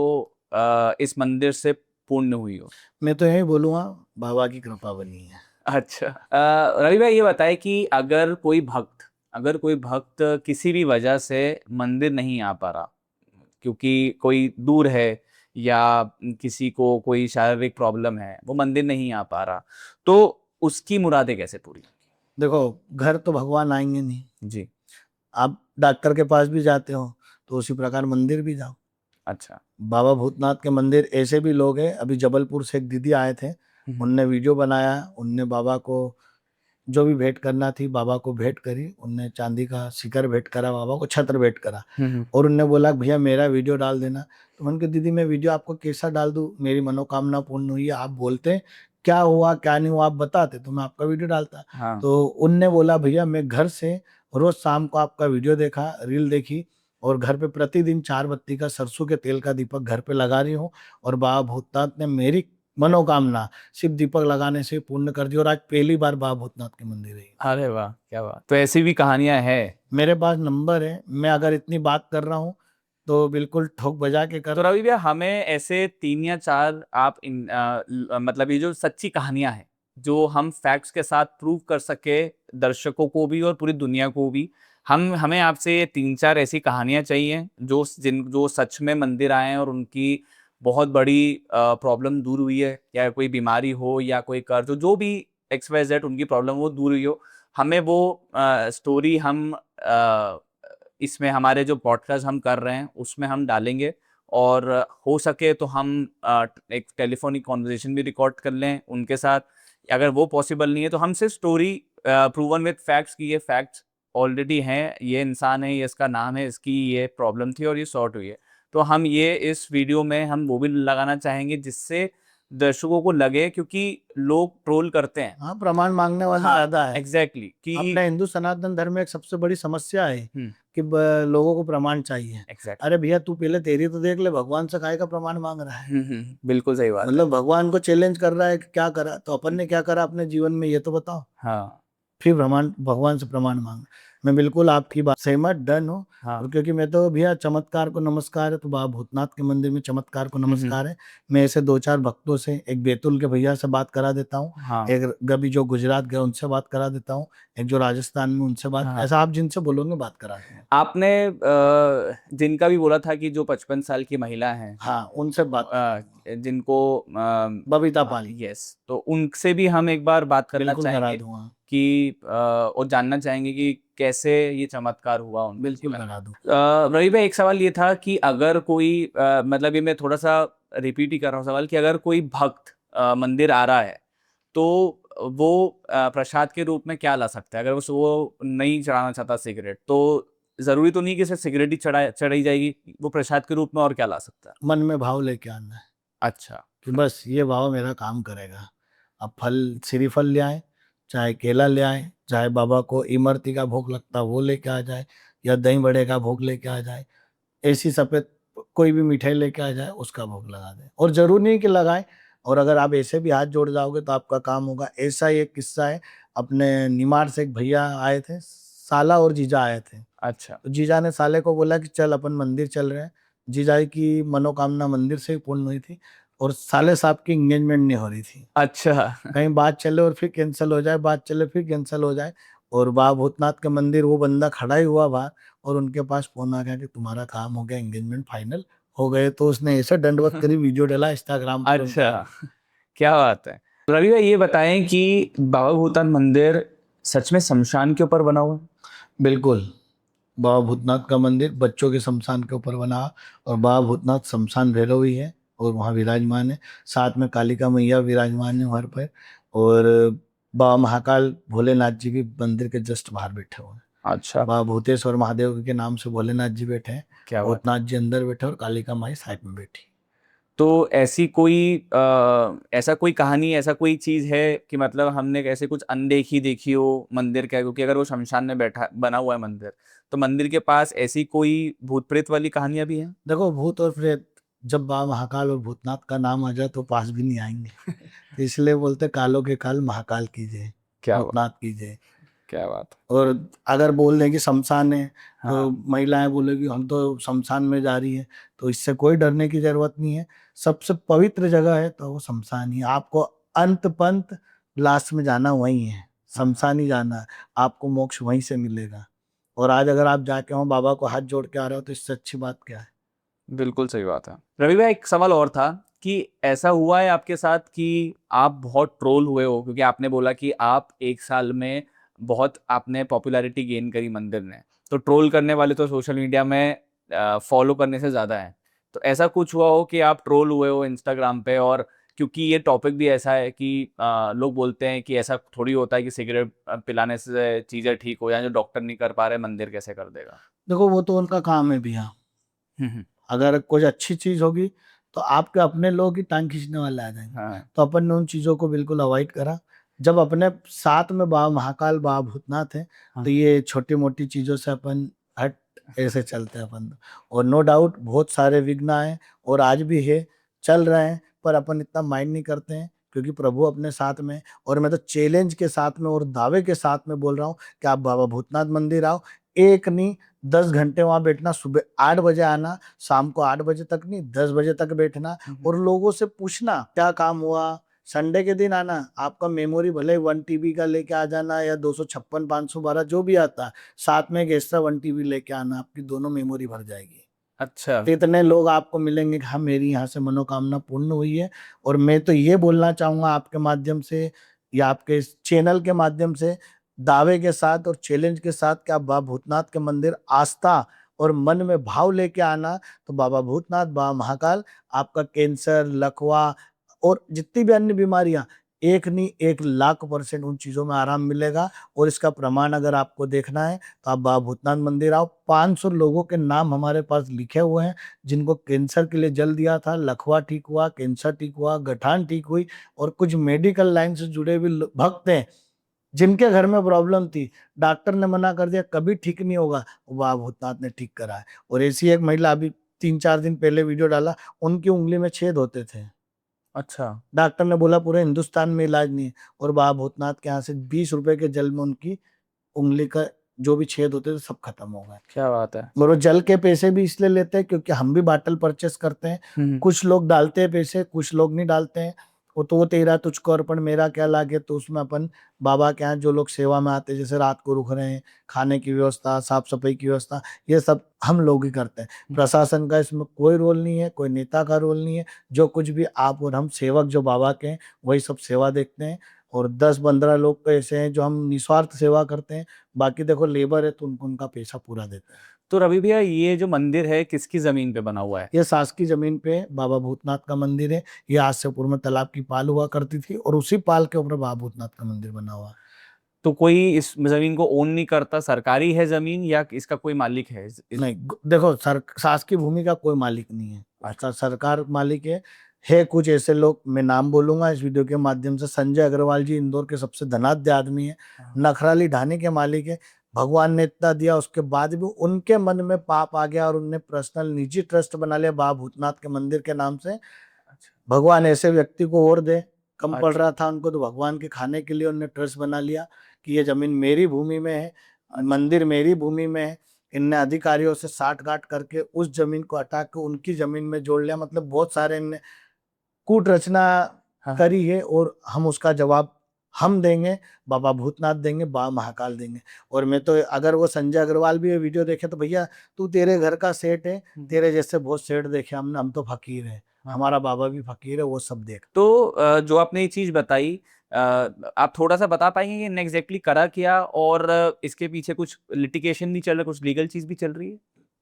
इस मंदिर से पूर्ण हुई हो? मैं तो यही बोलूँगा, बाबा की कृपा बनी है। अच्छा। रवि भाई, ये बताए कि अगर कोई भक्त किसी भी वजह से मंदिर नहीं आ पा रहा, क्योंकि कोई दूर है या किसी को कोई शारीरिक प्रॉब्लम है, वो मंदिर नहीं आ पा रहा, तो उसकी मुरादें कैसे पूरी? देखो, घर तो भगवान आएंगे नहीं। जी। आप डॉक्टर के पास भी जाते हो तो उसी प्रकार मंदिर भी जाओ। अच्छा। बाबा भूतनाथ के मंदिर ऐसे भी लोग हैं, अभी जबलपुर से एक दीदी आए थे, उनने वीडियो बनाया, उनने बाबा को जो भी भेंट करना थी बाबा को भेंट करी, उनने चांदी का सिकर भेंट करा, बाबा को छत्र भेंट करा। और उनने बोला भैया मेरा वीडियो डाल देना। तो मैंने कहा दीदी मैं वीडियो आपको कैसा डाल दूं, मेरी मनोकामना पूर्ण हुई है, आप बोलते क्या हुआ क्या नहीं हुआ आप बताते तो मैं आपका वीडियो डालता। हाँ। तो उनने बोला भैया मैं घर से रोज शाम को आपका वीडियो देखा, रील देखी, और घर पे प्रतिदिन 4 बत्ती का सरसों के तेल का दीपक घर पे लगा रही हूँ, और बाबा भूतनाथ ने मेरी मनोकामना सिर्फ दीपक लगाने से पूर्ण कर दी, और आज पहली बार बाबा भूतनाथ के मंदिर है। अरे वाह, क्या बात। तो ऐसी भी कहानियां हैं? मेरे पास नंबर है, मैं अगर इतनी बात कर रहा हूँ तो बिल्कुल ठोक बजा के कर। तो रवि भैया, हमें ऐसे 3 या 4 आप मतलब ये जो सच्ची कहानियां हैं, जो हम फैक्ट्स के साथ प्रूव कर सके दर्शकों को भी और पूरी दुनिया को भी, हमें आपसे ये 3-4 ऐसी कहानियां चाहिए जो सच में मंदिर आए हैं और उनकी बहुत बड़ी प्रॉब्लम दूर हुई है, या कोई बीमारी हो या कोई कर्ज हो, जो भी XYZ उनकी प्रॉब्लम वो दूर हुई हो। हमें वो स्टोरी हम इसमें हमारे जो पॉडकास्ट हम कर रहे हैं उसमें हम डालेंगे, और हो सके तो हम एक टेलीफोनिक कॉन्वर्सेशन भी रिकॉर्ड कर लें उनके साथ। अगर वो पॉसिबल नहीं है तो हम सिर्फ स्टोरी प्रूवन विद फैक्ट्स की ये फैक्ट्स ऑलरेडी हैं, ये इंसान है, ये इसका नाम है, इसकी ये प्रॉब्लम थी और ये सॉर्ट हुई है। तो हम ये इस वीडियो में हम वो भी लगाना चाहेंगे जिससे दर्शकों को लगे, क्योंकि लोग ट्रोल करते हैं। हाँ, प्रमाण मांगने वाले हाँ, ज्यादा है। एग्जैक्टली कि अपने हिंदू सनातन धर्म में एक सबसे बड़ी समस्या है हम्म, कि लोगों को प्रमाण चाहिए। एग्जैक्टली अरे भैया, तू पहले तेरी तो देख ले, भगवान से काहे का प्रमाण मांग रहा है? बिल्कुल सही बात है। मतलब भगवान को चैलेंज कर रहा है कि क्या करा, तो अपन ने क्या करा अपने जीवन में ये तो बताओ, हाँ फिर प्रमाण भगवान से प्रमाण मांग। मैं बिल्कुल आपकी बात सहमत, डन हूँ। हाँ और क्योंकि मैं तो भैया, चमत्कार को नमस्कार है तो बाबा भूतनाथ के मंदिर में चमत्कार को नमस्कार है। मैं ऐसे 2-4 भक्तों से, एक बैतूल के भैया से बात करा देता हूँ, हाँ एक कभी जो गुजरात गए उनसे बात करा देता हूँ, एक जो राजस्थान में उनसे बात, हाँ। ऐसा आप जिनसे बोलोगे बात करा दूंगा। आपने जिनका भी बोला था कि जो 55 साल की महिला हैं, हाँ, उनसे बात, जिनको बबीता पाल, यस, तो उनसे भी हम एक बार बात करना बिल्कुल करा चाहेंगे दूंगा, कि और जानना चाहेंगे कि कैसे ये चमत्कार हुआ उनके बिल्कुल जीवन में। करा दूँ। रवि भाई, एक सवाल ये था कि अगर कोई मतलब ये मैं थोड़ा सा रिपीट ही कर रहा हूँ सवाल, कि अगर कोई भक्त मंदिर आ रहा है तो वो प्रसाद के रूप में क्या ला सकता है? अगर वो नहीं चढ़ाना चाहता सिगरेट, तो जरूरी तो नहीं कि सिर्फ सिगरेट ही चढ़ाई जाएगी, वो प्रसाद के रूप में और क्या ला सकता है? मन में भाव लेके आना है अच्छा। कि बस ये भाव मेरा काम करेगा। अब फल, श्रीफल ले आए, चाहे केला ले आए, चाहे बाबा को इमरती का भोग लगता वो लेके आ जाए, या दही बड़े का भोग लेके आ जाए, ऐसी सफेद कोई भी मिठाई लेके आ जाए, उसका भोग लगा दें। और जरूरी नहीं कि लगाएं, और अगर आप ऐसे भी हाथ जोड़ जाओगे तो आपका काम होगा। ऐसा ही एक किस्सा है, अपने निमाड़ से एक भैया आए थे, साला और जीजा आए थे। अच्छा। तो जीजा ने साले को बोला कि चल अपन मंदिर चल रहे हैं। जीजा जी की मनोकामना मंदिर से ही पूर्ण हुई थी, और साले साहब की एंगेजमेंट नहीं हो रही थी। अच्छा। कहीं बात चले और फिर कैंसिल हो जाए, बात चले फिर कैंसिल हो जाए, और बाबा भूतनाथ के मंदिर वो बंदा खड़ा ही हुआ बाहर, और उनके पास फोन आ गया कि तुम्हारा काम हो गया, एंगेजमेंट फाइनल हो गए। तो उसने ऐसा दंडवत करी, वीडियो डाला इंस्टाग्राम पर। अच्छा, क्या बात है। रवि भाई, ये बताएं कि बाबा भूतनाथ मंदिर सच में शमशान के ऊपर बना हुआ है? बिल्कुल, बाबा भूतनाथ का मंदिर बच्चों के शमशान के ऊपर बना, और बाबा भूतनाथ शमशान भैरव ही है और वहाँ विराजमान है। साथ में कालिका मैया विराजमान है वहाँ पर, और बाबा महाकाल भोलेनाथ जी भी मंदिर के जस्ट बाहर बैठे हुए हैं। अच्छा, बाबा भूतेश्वर महादेव के नाम से भोलेनाथ जी बैठे हैं, क्या बात। भूतनाथ जी अंदर बैठे और कालिका माई साइड में बैठी। तो ऐसी कोई ऐसा कोई कहानी, ऐसा कोई चीज है कि मतलब हमने कैसे कुछ अनदेखी देखी हो मंदिर का? क्योंकि अगर वो शमशान में बैठा बना हुआ है मंदिर, तो मंदिर के पास ऐसी कोई भूत प्रेत वाली कहानियां भी हैं? देखो, भूत और प्रेत जब बाबा महाकाल और भूतनाथ का नाम आ जाए तो पास भी नहीं आएंगे। तो इसलिए बोलते कालों के काल महाकाल की जय, क्या बात, भूतनाथ की जय। क्या बात। और अगर बोल दें कि शमशान है, तो हाँ, महिलाएं बोलेगी हम तो शमशान में जा रही है, तो इससे कोई डरने की जरूरत नहीं है। सबसे पवित्र जगह है तो वो शमशान ही है। आपको अंत पंत लास्ट में जाना वहीं है, शमशान ही जाना है, आपको मोक्ष वहीं से मिलेगा। और आज अगर आप जाके वहाँ बाबा को हाथ जोड़ के आ रहे हो तो इससे अच्छी बात क्या है? बिल्कुल सही बात है। रवि भाई, एक सवाल और था कि ऐसा हुआ है आपके साथ कि आप बहुत ट्रोल हुए हो? क्योंकि आपने बोला कि आप एक साल में बहुत आपने पॉपुलैरिटी गेन करी मंदिर ने, तो ट्रोल करने वाले तो सोशल मीडिया में फॉलो करने से ज़्यादा है। तो ऐसा कुछ हुआ हो कि आप ट्रोल हुए हो इंस्टाग्राम पे? और क्योंकि ये टॉपिक भी ऐसा है कि लोग बोलते हैं कि ऐसा थोड़ी होता है कि सिगरेट पिलाने से चीज़ें ठीक हो जाए, जो डॉक्टर नहीं कर पा रहे मंदिर कैसे कर देगा? देखो, वो तो उनका काम है भैया। अगर कुछ अच्छी चीज होगी तो आपके अपने लोग ही टांग खींचने वाले आ जाएंगे। हाँ, तो अपन ने उन चीजों को बिल्कुल अवॉइड करा। जब अपने साथ में बाबा महाकाल बाबा भूतनाथ है हाँ। तो ये छोटी मोटी चीजों से अपन हट, ऐसे चलते हैं अपन। और नो डाउट बहुत सारे विघ्न आए और आज भी है, चल रहे हैं, पर अपन इतना माइंड नहीं करते हैं क्योंकि प्रभु अपने साथ में। और मैं तो चैलेंज के साथ में और दावे के साथ में बोल रहा हूँ कि आप बाबा भूतनाथ मंदिर आओ, एक नहीं 10 घंटे वहां बैठना, सुबह 8 बजे आना, शाम को 8 बजे तक नहीं 10 बजे तक बैठना, और लोगों से पूछना क्या काम हुआ। संडे के दिन आना, आपका मेमोरी भले 1 टीबी का लेके आ जाना या 256 512 जो भी आता है, साथ में एक एक्स्ट्रा 1 टीबी लेके आना, आपकी दोनों मेमोरी भर जाएगी। अच्छा। तो इतने लोग आपको मिलेंगे कि हाँ मेरी यहाँ से मनोकामना पूर्ण हुई है। और मैं तो ये बोलना चाहूंगा आपके माध्यम से या आपके इस चैनल के माध्यम से, दावे के साथ और चैलेंज के साथ, कि आप बाबा भूतनाथ के मंदिर आस्था और मन में भाव लेके आना, तो बाबा भूतनाथ बाबा महाकाल आपका कैंसर, लकवा और जितनी भी अन्य बीमारियां एक नहीं 1,00,000% उन चीज़ों में आराम मिलेगा। और इसका प्रमाण अगर आपको देखना है तो आप बाबा भूतनाथ मंदिर आओ। 500 लोगों के नाम हमारे पास लिखे हुए हैं जिनको कैंसर के लिए जल दिया था, लकवा ठीक हुआ, कैंसर ठीक हुआ, गठान ठीक हुई। और कुछ मेडिकल लाइन से जुड़े हुए भक्त हैं जिनके घर में प्रॉब्लम थी, डॉक्टर ने मना कर दिया कभी ठीक नहीं होगा, वो बाबा भूतनाथ ने ठीक करा है। और ऐसी एक महिला अभी 3-4 दिन पहले वीडियो डाला, उनकी उंगली में छेद होते थे, अच्छा। डॉक्टर ने बोला पूरे हिंदुस्तान में इलाज नहीं है, और बाबा भूतनाथ के यहाँ से 20 रुपए के जल में उनकी उंगली का जो भी छेद होते थे सब खत्म हो गए। क्या बात है। और वो जल के पैसे भी इसलिए लेते हैं क्योंकि हम भी बाटल परचेस करते हैं। कुछ लोग डालते हैं पैसे, कुछ लोग नहीं डालते हैं। वो तो वो तेरा तुझको अर्पण मेरा क्या लागे, तो उसमें अपन बाबा के यहाँ जो लोग सेवा में आते हैं, जैसे रात को रुक रहे हैं, खाने की व्यवस्था, साफ सफाई की व्यवस्था, ये सब हम लोग ही करते हैं। प्रशासन का इसमें कोई रोल नहीं है, कोई नेता का रोल नहीं है। जो कुछ भी आप और हम सेवक जो बाबा के हैं वही सब सेवा देखते हैं। और 10-15 लोग तो ऐसे हैं जो हम निस्वार्थ सेवा करते हैं। बाकी देखो लेबर है तो उनको उनका पैसा पूरा देते हैं। तो रवि भैया, ये जो मंदिर है किसकी जमीन पे बना हुआ है? ये शासकीय जमीन पे बाबा भूतनाथ का मंदिर है। ये आज से पूर्व में तालाब की पाल हुआ करती थी और उसी पाल के ऊपर बाबा भूतनाथ का मंदिर बना हुआ है। तो कोई इस जमीन को ओन नहीं करता, सरकारी है जमीन या इसका कोई मालिक है? नहीं, देखो शासकीय भूमि का कोई मालिक नहीं है, उसका सरकार मालिक है कुछ ऐसे लोग, मैं नाम बोलूंगा इस वीडियो के माध्यम से। संजय अग्रवाल जी इंदौर के सबसे धनाढ्य आदमी है, नखराली ढाणी के मालिक है। भगवान ने इतना दिया, उसके बाद भी उनके मन में पाप आ गया और उनने पर्सनल निजी ट्रस्ट बना लिया बाबा भूतनाथ के मंदिर के नाम से। भगवान ऐसे व्यक्ति को और दे, कम पड़ रहा था उनको, तो भगवान के खाने के लिए उन्होंने ट्रस्ट बना लिया कि ये जमीन मेरी भूमि में है, मंदिर मेरी भूमि में है। इनने अधिकारियों से साठ-गांठ करके उस जमीन को हटा के उनकी जमीन में जोड़ लिया। मतलब बहुत सारे इनने कूट रचना करी है और हम उसका जवाब हम देंगे, बाबा भूतनाथ देंगे, बाबा महाकाल देंगे। और मैं तो अगर वो संजय अग्रवाल भी ये वीडियो देखे तो भैया तू तेरे घर का सेठ है, तेरे जैसे बहुत सेठ देखे हमने, हम तो फकीर है, हमारा बाबा भी फकीर है, वो सब देख। तो जो आपने ये चीज बताई, आप थोड़ा सा बता पाएंगे कि एग्जैक्टली करा क्या, और इसके पीछे कुछ लिटिगेशन भी चल रहा है, कुछ लीगल चीज भी चल रही है?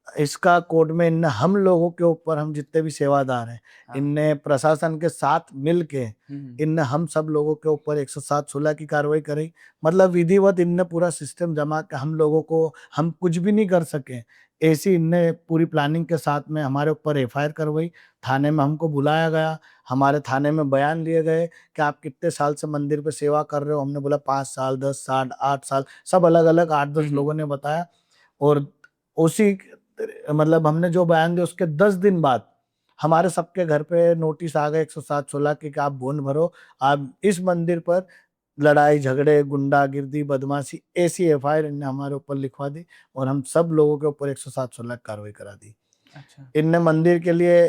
इसका कोर्ट में इनने हम लोगों के ऊपर, हम जितने भी सेवादार हैं, इनने प्रशासन के साथ मिल के इनने हम सब लोगों के ऊपर 107(16) की कार्रवाई करी। मतलब विधिवत इनने पूरा सिस्टम जमा के हम लोगों को, हम कुछ भी नहीं कर सके, ऐसी इनने पूरी प्लानिंग के साथ में हमारे ऊपर एफआईआर करवाई। थाने में हमको बुलाया गया, हमारे थाने में बयान लिए गए कि आप कितने साल से मंदिर पे सेवा कर रहे हो। हमने बोला 5 साल, 10 साल, 8 साल, सब अलग अलग 8-10 लोगों ने बताया। और उसी मतलब हमने जो बयान दिया उसके 10 दिन बाद हमारे सबके घर पे नोटिस आ गए 107(16) की कि आप बॉन्ड भरो, आप इस मंदिर पर लड़ाई झगड़े, गुंडागिर्दी, बदमाशी, ऐसी एफआईआर इनने हमारे ऊपर लिखवा दी और हम सब लोगों के ऊपर 107(16) कार्रवाई करा दी। अच्छा। इनने मंदिर के लिए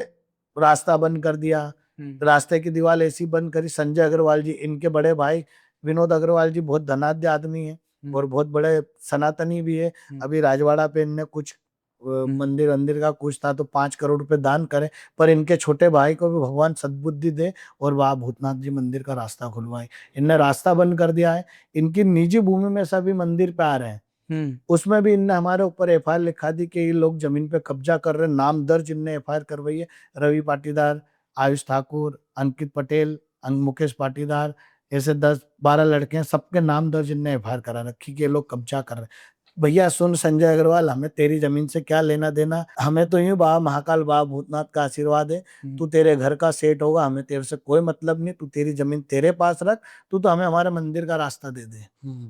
रास्ता बंद कर दिया, रास्ते की दीवार ऐसी बंद करी। संजय अग्रवाल जी, इनके बड़े भाई विनोद अग्रवाल जी बहुत धनाढ्य आदमी है और बहुत बड़े सनातनी भी है। अभी राजवाड़ा पे इनने कुछ मंदिर वंदिर का कुछ था तो 5 करोड़ रुपए दान करे, पर इनके छोटे भाई को भी भगवान सद्बुद्धि दे और वहाँ भूतनाथ जी मंदिर का रास्ता खुलवाए। इनने रास्ता बंद कर दिया है। इनकी निजी भूमि में सभी मंदिर पे आ रहे हैं, उसमें भी इनने हमारे ऊपर एफआईआर लिखा दी कि ये लोग जमीन पे कब्जा कर रहे हैं। नाम दर्ज इनने एफआईआर करवाई है। रवि पाटीदार, आयुष ठाकुर, अंकित पटेल, मुकेश पाटीदार, ऐसे 10-12 लड़के हैं, सबके नाम दर्ज इनने एफआईआर करा रखी कि ये लोग कब्जा कर रहे हैं। भैया सुन संजय अग्रवाल, हमें तेरी जमीन से क्या लेना देना, हमें तो यूं बाबा महाकाल बाबा भूतनाथ का आशीर्वाद है, तू तेरे घर का सेठ होगा, हमें तेरे से कोई मतलब नहीं, तू तेरी जमीन तेरे पास रख, तू तो हमें हमारे मंदिर का रास्ता दे दे।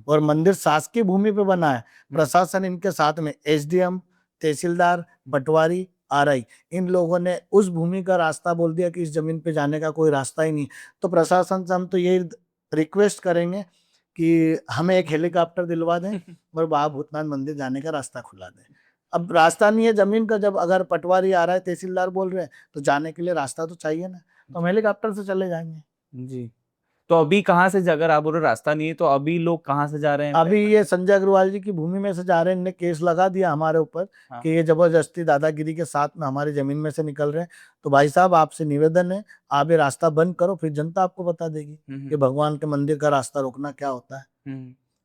और मंदिर शासकीय भूमि पे बना है, प्रशासन इनके साथ में, एसडीएम, तहसीलदार, पटवारी, आरआई, इन लोगों ने उस भूमि का रास्ता बोल दिया कि इस जमीन पे जाने का कोई रास्ता ही नहीं। तो प्रशासन से हम तो यही रिक्वेस्ट करेंगे कि हमें एक हेलीकॉप्टर दिलवा दें और बाबा भूतनाथ मंदिर जाने का रास्ता खुला दें। अब रास्ता नहीं है जमीन का, जब अगर पटवारी आ रहा है, तहसीलदार बोल रहे हैं, तो जाने के लिए रास्ता तो चाहिए ना, तो हम हेलीकॉप्टर से चले जाएंगे। जी। तो अभी कहाँ से, अगर आप बोल रहे रास्ता नहीं है, तो अभी लोग कहाँ से जा रहे हैं? अभी ये संजय अग्रवाल जी की भूमि में से जा रहे हैं। इन्होंने केस लगा दिया हमारे ऊपर कि ये जबरदस्ती दादागिरी के साथ में हमारी जमीन में से निकल रहे हैं। तो भाई साहब, आपसे निवेदन है, आप ये रास्ता बंद करो, फिर जनता आपको बता देगी कि भगवान के मंदिर का रास्ता रोकना क्या होता है।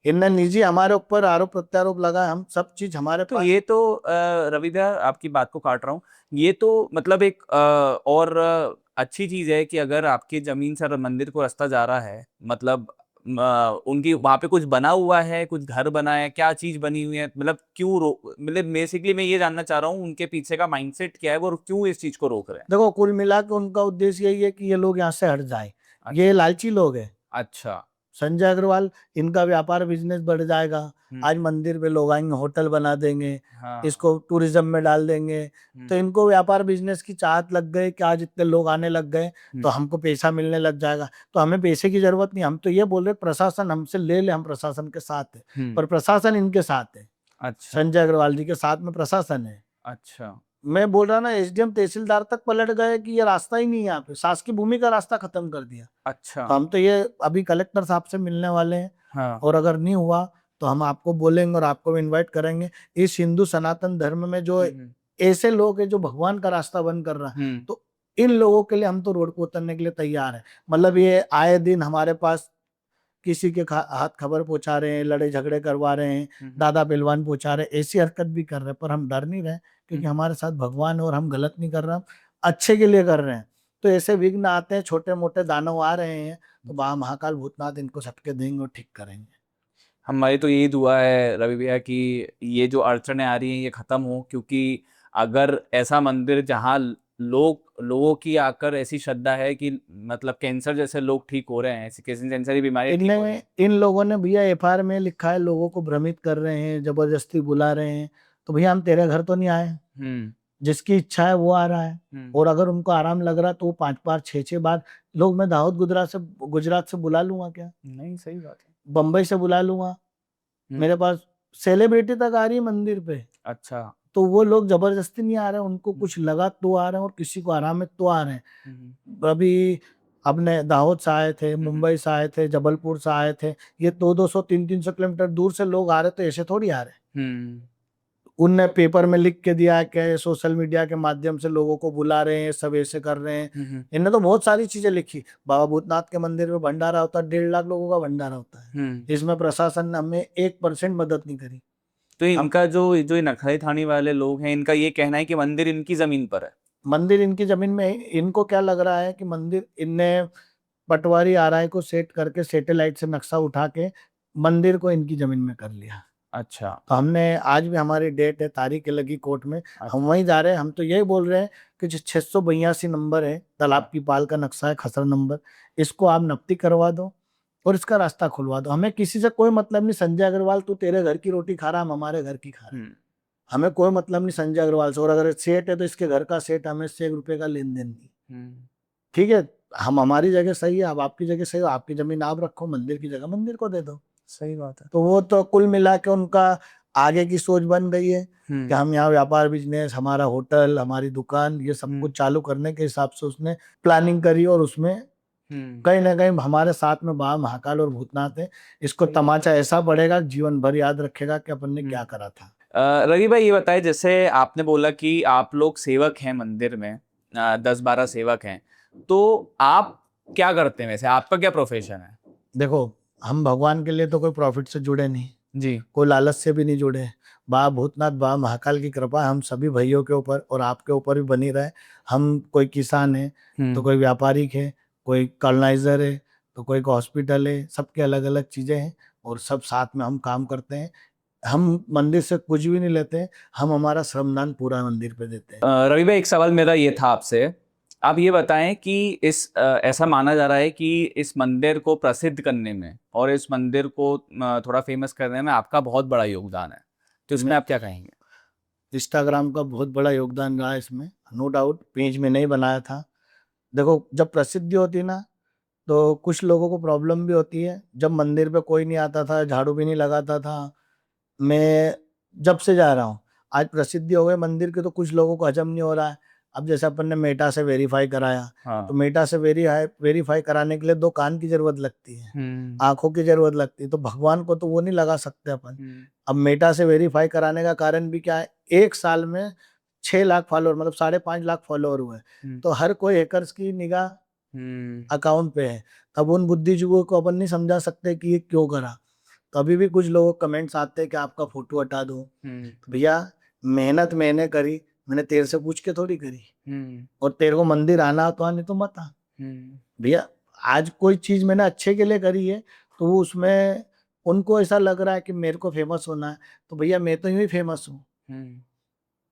इनने निजी हमारे ऊपर आरोप प्रत्यारोप लगा, हम सब चीज हमारे तो पास। ये तो रवि भैया आपकी बात को काट रहा हूँ, ये तो मतलब एक और अच्छी चीज है कि अगर आपकी जमीन से मंदिर को रास्ता जा रहा है, मतलब उनकी वहां पे कुछ बना हुआ है, कुछ घर बना है, क्या चीज बनी हुई है, मतलब क्यों मतलब बेसिकली मैं ये जानना चाह रहा हूँ उनके पीछे का माइंडसेट क्या है, वो क्यों इस चीज को रोक रहे हैं। देखो कुल मिला के उनका उद्देश्य यही है कि ये लोग यहाँ से हट जाएं। अच्छा। ये लालची लोग हैं। अच्छा। संजय अग्रवाल, इनका व्यापार बिजनेस बढ़ जाएगा। आज मंदिर पे लोग आएंगे, होटल बना देंगे, हाँ। इसको टूरिज्म में डाल देंगे। तो इनको व्यापार बिजनेस की चाहत लग गई कि आज इतने लोग आने लग गए तो हमको पैसा मिलने लग जाएगा। तो हमें पैसे की जरूरत नहीं, हम तो ये बोल रहे प्रशासन हमसे ले ले, हम प्रशासन के साथ है, पर प्रशासन इनके साथ है। अच्छा। संजय अग्रवाल जी के साथ में प्रशासन है। अच्छा। मैं बोल रहा ना, एसडीएम तहसीलदार तक पलट गए कि ये रास्ता ही नहीं है, यहाँ पे शासकीय भूमि का रास्ता खत्म कर दिया। अच्छा। तो हम तो ये अभी कलेक्टर साहब से मिलने वाले हैं, हाँ। और अगर नहीं हुआ तो हम आपको बोलेंगे और आपको भी इनवाइट करेंगे। इस हिंदू सनातन धर्म में जो ऐसे लोग हैं जो भगवान का रास्ता बंद कर रहा है, तो इन लोगों के लिए हम तो रोड को उतरने के लिए तैयार हैं। मतलब ये आए दिन हमारे पास किसी के हाथ खबर पहुंचा रहे हैं, लड़े झगड़े करवा रहे हैं, दादा पहलवान पहुंचा रहे हैं, ऐसी हरकत भी कर रहे हैं, पर हम डर नहीं रहे क्योंकि हमारे साथ भगवान है और हम गलत नहीं कर रहे, हम अच्छे के लिए कर रहे हैं। तो ऐसे विघ्न आते हैं, छोटे मोटे दानव आ रहे हैं, तो बा महाकाल भूतनाथ इनको झटके देंगे और ठीक करेंगे। हमारी तो यही दुआ है रवि भैया कि ये जो अड़चने आ रही हैं ये खत्म हो, क्योंकि अगर ऐसा मंदिर जहाँ लोगों की आकर ऐसी श्रद्धा है कि मतलब कैंसर जैसे लोग ठीक हो रहे हैं, ऐसी कैंसर की बीमारी ठीक हो रही है। इन लोगों ने भैया एफआईआर में लिखा है, लोगों को भ्रमित कर रहे हैं, जबरदस्ती बुला रहे हैं। तो भैया हम तेरे घर तो नहीं आए, जिसकी इच्छा है वो आ रहा है। और अगर उनको आराम लग रहा है तो वो 5 बार 6 बार, लोग मैं दाऊद गुजरात से बुला लूंगा क्या, नहीं, सही बात है। बम्बई से बुला लूंगा, मेरे पास सेलिब्रिटी तक आ रही है मंदिर पे। अच्छा। तो वो लोग जबरदस्ती नहीं आ रहे, उनको कुछ लगा तो आ रहे हैं, और किसी को आराम है तो आ रहे हैं। अभी अपने दाहोद से आए थे, मुंबई से आए थे, जबलपुर से आए थे, ये 200-200 300-300 किलोमीटर दूर से लोग आ रहे थे, ऐसे थोड़ी आ रहे। उनने पेपर में लिख के दिया कि सोशल मीडिया के माध्यम से लोगों को बुला रहे हैं, सब ऐसे कर रहे हैं। इनने तो बहुत सारी चीजें लिखी। बाबा भूतनाथ के मंदिर में भंडारा होता है, 1.5 लाख लोगों का भंडारा होता है। इसमें प्रशासन ने हमें 1% मदद नहीं करी। तो इनका जो ये नखरे थानी वाले लोग हैं, इनका ये कहना है कि मंदिर इनकी जमीन पर है। मंदिर इनकी जमीन में है। इनको क्या लग रहा है कि मंदिर, इनने पटवारी आरआई को सेट करके सैटेलाइट से नक्शा उठा के मंदिर को इनकी जमीन में कर लिया। अच्छा। तो हमने, आज भी हमारी डेट है, तारीख लगी कोर्ट में, हम वहीं जा रहे हैं। हम तो यही बोल रहे हैं कि जो 682 नंबर है, तालाब की पाल का नक्शा है, खसरा नंबर, इसको आप नफ्ती करवा दो और इसका रास्ता खुलवा दो। हमें किसी से कोई मतलब नहीं। संजय अग्रवाल, तू तेरे घर की रोटी खा रहा, हम हमारे घर की खा रहे हैं, हमें कोई मतलब नहीं संजय अग्रवाल से। और अगर सेठ है तो इसके घर का सेठ, हमें इससे 1 रुपए का लेन देन नहीं। ठीक है, हम हमारी जगह सही है, अब आपकी जगह सही हो, आपकी जमीन आप रखो, मंदिर की जगह मंदिर को दे दो। सही बात है। तो वो तो कुल मिला के उनका आगे की सोच बन गई है कि हम यहाँ व्यापार बिजनेस, हमारा होटल, हमारी दुकान, ये सब कुछ चालू करने के हिसाब से उसने प्लानिंग करी, और उसमें कहीं ना कहीं हमारे साथ में बाबा महाकाल और भूतनाथ है। इसको तमाचा ऐसा पड़ेगा, जीवन भर याद रखेगा कि अपन ने क्या करा था। रवि भाई ये बताए, जैसे आपने बोला कि आप लोग सेवक हैं मंदिर में, 10-12 सेवक हैं, तो आप क्या करते हैं वैसे, आपका क्या प्रोफेशन है? देखो, हम भगवान के लिए तो कोई प्रॉफिट से जुड़े नहीं जी। कोई लालच से भी नहीं जुड़े। बाबा भूतनाथ, बाबा महाकाल की कृपा हम सभी भाइयों के ऊपर और आपके ऊपर भी बनी रहे। हम, कोई किसान है तो कोई व्यापारिक है, कोई कॉलोनाइजर है तो कोई हॉस्पिटल है, सबके अलग अलग चीजें हैं, और सब साथ में हम काम करते हैं। हम मंदिर से कुछ भी नहीं लेते, हम हमारा श्रमदान पूरा मंदिर पे देते हैं। रवि भाई एक सवाल मेरा ये था आपसे, आप ये बताएं कि ऐसा माना जा रहा है कि इस मंदिर को प्रसिद्ध करने में और इस मंदिर को थोड़ा फेमस करने में आपका बहुत बड़ा योगदान है, तो इसमें आप क्या कहेंगे? इंस्टाग्राम का बहुत बड़ा योगदान रहा है इसमें, नो डाउट। पेज में नहीं बनाया था। देखो, जब प्रसिद्धि होती ना तो कुछ लोगों को प्रॉब्लम भी होती है। जब मंदिर पे कोई नहीं आता था, झाड़ू भी नहीं लगाता था, मैं जब से जा रहा हूँ, आज प्रसिद्धि हो गई मंदिर की तो कुछ लोगों को हजम नहीं हो रहा है। अब जैसे अपन ने मेटा से वेरीफाई कराया, तो मेटा से वेरीफाई कराने के लिए 2 कान की जरूरत लगती है, आंखों की जरूरत लगती है, तो भगवान को तो वो नहीं लगा सकते अपन। अब मेटा से वेरीफाई कराने का कारण भी क्या है, 1 साल में 6 लाख फॉलोअर, मतलब 5.5 लाख फॉलोअर हुए, तो हर कोई हैकर्स की निगाह अकाउंट पे है। तब उन बुद्धिजीवियों को अपन नहीं समझा सकते कि ये क्यों करा। तो अभी भी कुछ लोगों के कमेंट्स आते हैं कि आपका फोटो हटा दो। तो भैया मेहनत मैंने करी, मैंने तेरे से पूछ के थोड़ी करी। और तेरे को मंदिर आना तो आने तो मत आ भैया। आज कोई चीज मैंने अच्छे के लिए करी है, तो वो उसमें उनको ऐसा लग रहा है कि मेरे को फेमस होना है, तो भैया मैं तो यूं ही फेमस हूँ।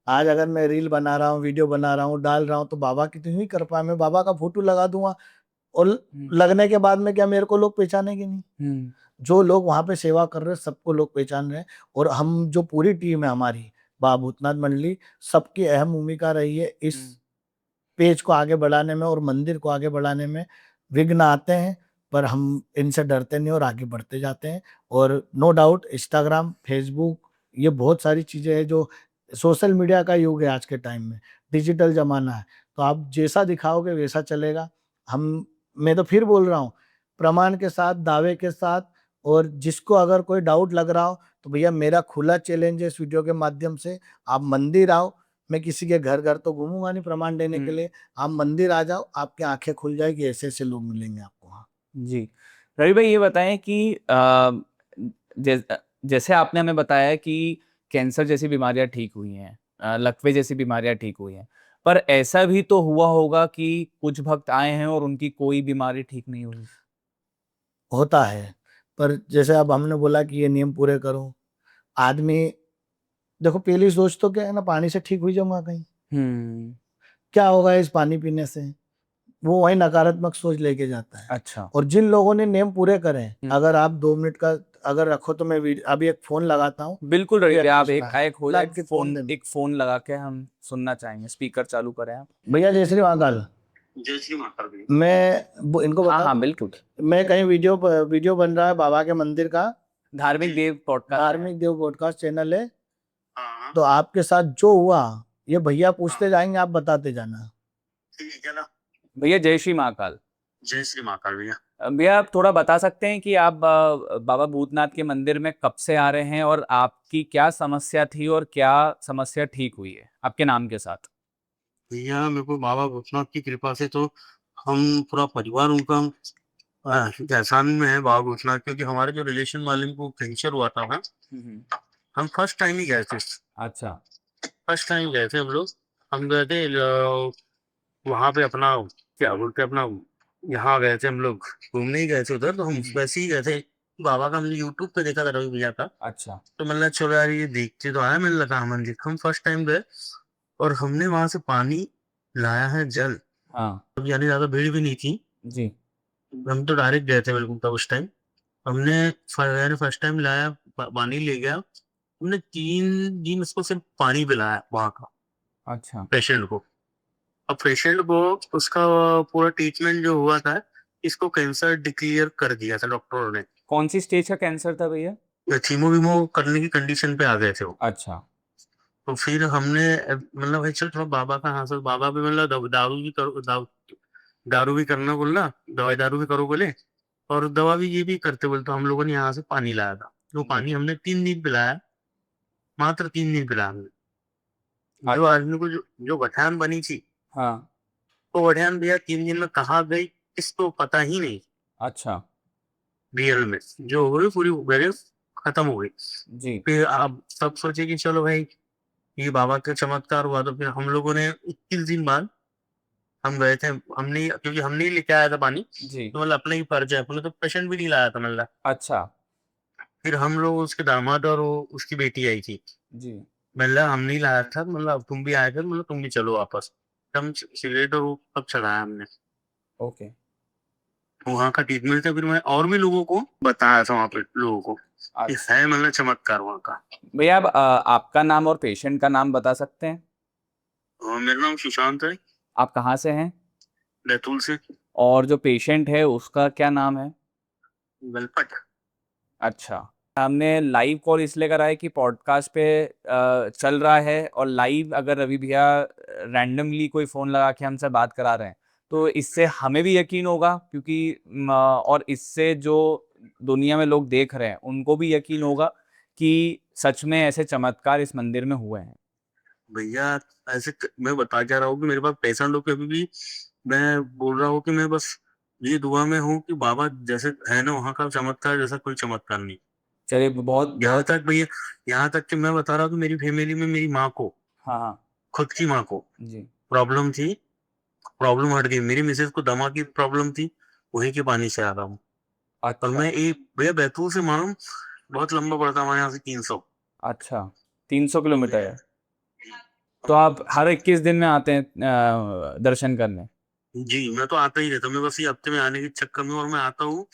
आज अगर मैं रील बना रहा हूँ, वीडियो बना रहा हूँ, डाल रहा हूँ, तो बाबा की तो यूं ही कर पाया। मैं बाबा का फोटो लगा दूंगा और लगने के बाद में क्या मेरे को लोग पहचानेंगे नहीं? जो लोग वहां पे सेवा कर रहे हैं सबको लोग पहचान रहे हैं। और हम जो पूरी टीम है हमारी बाबा भूतनाथ मंडली, सबकी अहम भूमिका रही है इस पेज को आगे बढ़ाने में और मंदिर को आगे बढ़ाने में। विघ्न आते हैं पर हम इनसे डरते नहीं और आगे बढ़ते जाते हैं। और नो डाउट इंस्टाग्राम, फेसबुक, ये बहुत सारी चीजें हैं जो सोशल मीडिया का युग है आज के टाइम में, डिजिटल जमाना है। तो आप जैसा दिखाओगे वैसा चलेगा। हम मैं तो फिर बोल रहा हूँ, प्रमाण के साथ, दावे के साथ। और जिसको अगर कोई डाउट लग रहा हो तो भैया मेरा खुला चैलेंज है इस वीडियो के माध्यम से, आप मंदिर आओ। मैं किसी के घर घर तो घूमूंगा नहीं प्रमाण देने के लिए। आप मंदिर आ जाओ, आपकी आंखें खुल जाएगी, ऐसे ऐसे लोग मिलेंगे आपको वहाँ। जी। रवि भाई ये बताएं कि जैसे आपने हमें बताया कि कैंसर जैसी बीमारियां ठीक हुई हैं, लकवे जैसी बीमारियां ठीक हुई हैं, पर ऐसा भी तो हुआ होगा कि कुछ भक्त आए हैं और उनकी कोई बीमारी ठीक नहीं हुई। होता है, पर जैसे अब हमने बोला कि ये नियम पूरे करो। आदमी देखो, पहली सोच तो क्या है ना, पानी से ठीक हुई जाऊंगा कहीं, क्या होगा इस पानी पीने से, वो वही नकारात्मक सोच लेके जाता है। अच्छा। और जिन लोगों ने नियम पूरे करे हैं, अगर आप 2 मिनट का अगर रखो तो मैं अभी एक फोन लगाता हूँ। बिल्कुल रवि भाई, आप कृष्णा, एक हो ला जाए के फोन दे। एक फोन लगा के हम सुनना चाहेंगे, स्पीकर चालू करें आप। भैया जय श्री महाकाल। जय श्री महाकाल भैया। इनको हाँ बता हाँ दूं, बिल्कुल। मैं कहीं वीडियो बन रहा है बाबा के मंदिर का, धार्मिक देव पॉडकास्ट। धार्मिक देव पॉडकास्ट चैनल है। हाँ तो आपके साथ जो हुआ ये भैया पूछते जाएंगे, आप बताते जाना। ठीक है ना। भैया जय श्री महाकाल। जय श्री महाकाल भैया। भैया आप थोड़ा बता सकते हैं कि आप बाबा भूतनाथ के मंदिर में कब से आ रहे हैं और आपकी क्या समस्या थी और क्या समस्या ठीक हुई है आपके नाम के साथ। भैया मेरे को बाबा भूतनाथ की कृपा से तो हम पूरा परिवार उनका एहसान में है बाबा भूतनाथ, क्योंकि हमारे जो रिलेशन वाले को कैंसर हुआ था ना, हम फर्स्ट टाइम ही गए थे। अच्छा। फर्स्ट टाइम गए थे हम लोग। हम गए थे वहां पे अपना क्या बोलते हैं अपना, यहाँ गए थे हम लोग, घूमने ही गए थे उधर। तो हम वैसे ही गए थे, बाबा का हमने यूट्यूब पे देखा था रवि भैया का। अच्छा। तो मतलब चलो यार ये देखते तो आया, मैंने लगा मंदिर। हम फर्स्ट टाइम गए और हमने वहां से पानी लाया है, जल। हाँ। अब यानी ज्यादा भीड़ भी नहीं थी, जी। हम तो डायरेक्ट गए थे बिल्कुल तब उस टाइम। हमने फर्स्ट टाइम लाया, पानी ले गया। हमने 3 दिन उसको सिर्फ पानी पिलाया वहां का अच्छा। पेशेंट को। अब पेशेंट को उसका पूरा ट्रीटमेंट जो हुआ था, इसको कैंसर डिक्लेयर कर दिया था डॉक्टरों ने। कौन सी स्टेज का कैंसर था भैया। कीमो वीमो करने की कंडीशन पे आ गए थे वो। अच्छा। तो फिर हमने मतलब भाई चल थोड़ा बाबा का हासिल, बाबा भी मतलब दारू भी करो, दारू भी करना बोलना, दवाई दारू भी करो बोले, और दवा भी ये भी करते बोले। तो हम लोगों ने यहाँ से पानी लाया था, तो पानी हमने 3 दिन पिलाया, मात्र 3 दिन पिलाया हमने। जो आदमी को जो गठान बनी थी, हाँ। वो गठान भैया 3 दिन में कहाँ गई इसको पता ही नहीं। अच्छा। रियल में जो हो गई पूरी वैल्यू खत्म हो गई। जी। फिर आप सब सोचे कि चलो भाई ये बाबा का चमत्कार हुआ। तो फिर हम लोगों ने 21 दिन बाद हम गए थे। हमने क्योंकि हमने ही लेके आया था पानी, जी। तो मतलब अपना ही फर्ज है, अपने तो पेशेंट भी नहीं लाया था मतलब। अच्छा। फिर हम लोग उसके दामाद और वो उसकी बेटी आई थी, जी। मतलब हम नहीं लाया था, मतलब तुम भी आए थे, मतलब तुम भी चलो वापस। हम सिगरेट और वो सब चढ़ाया हमने। ओके। वहाँ का ट्रीटमेंट था। फिर मैं और भी लोगों को बताया था वहाँ पे लोगों को कि अच्छा। है मतलब चमत्कार वहाँ का। भैया आप आपका नाम और पेशेंट का नाम बता सकते हैं। और मेरा नाम सुशांत है, आप कहाँ से हैं बैतूल से। और जो पेशेंट है उसका क्या नाम है। गलपट। अच्छा। हमने लाइव कॉल इसलिए करा है कि पॉडकास्ट पे चल रहा है और लाइव अगर रवि भैया रैंडमली कोई फ़ोन लगा के हमसे बात करा रहे हैं तो इससे हमें भी यकीन होगा, क्योंकि और इससे जो दुनिया में लोग देख रहे हैं उनको भी यकीन होगा कि सच में ऐसे चमत्कार इस मंदिर में हुए हैं। भैया मैं बता क्या रहा हूँ कि मेरे पास पेशेंट लोग के अभी भी, मैं बोल रहा हूँ कि मैं बस ये दुआ में हूँ कि बाबा जैसे है ना वहाँ का चमत्कार, जैसा कोई चमत्कार नहीं। चलिए बहुत यहाँ तक भैया, यहाँ तक कि मैं बता रहा हूँ कि मेरी फैमिली में मेरी माँ को, हाँ हाँ खुद की माँ को जी प्रॉब्लम थी। प्रॉब्लम हट गई। मेरी मिसेज को दमा की प्रॉब्लम थी, वहीं के पानी से आ रहा हूँ। और अच्छा मैं एक भैया बैतूल से मालूम बहुत लंबा पड़ता है हमारे यहाँ से 300। अच्छा 300 किलोमीटर है तो आप हर 21 दिन में आते हैं दर्शन करने जी, मैं तो आता ही रहता हूँ। मैं बस ये हफ्ते में आने के चक्कर में, और मैं आता हूँ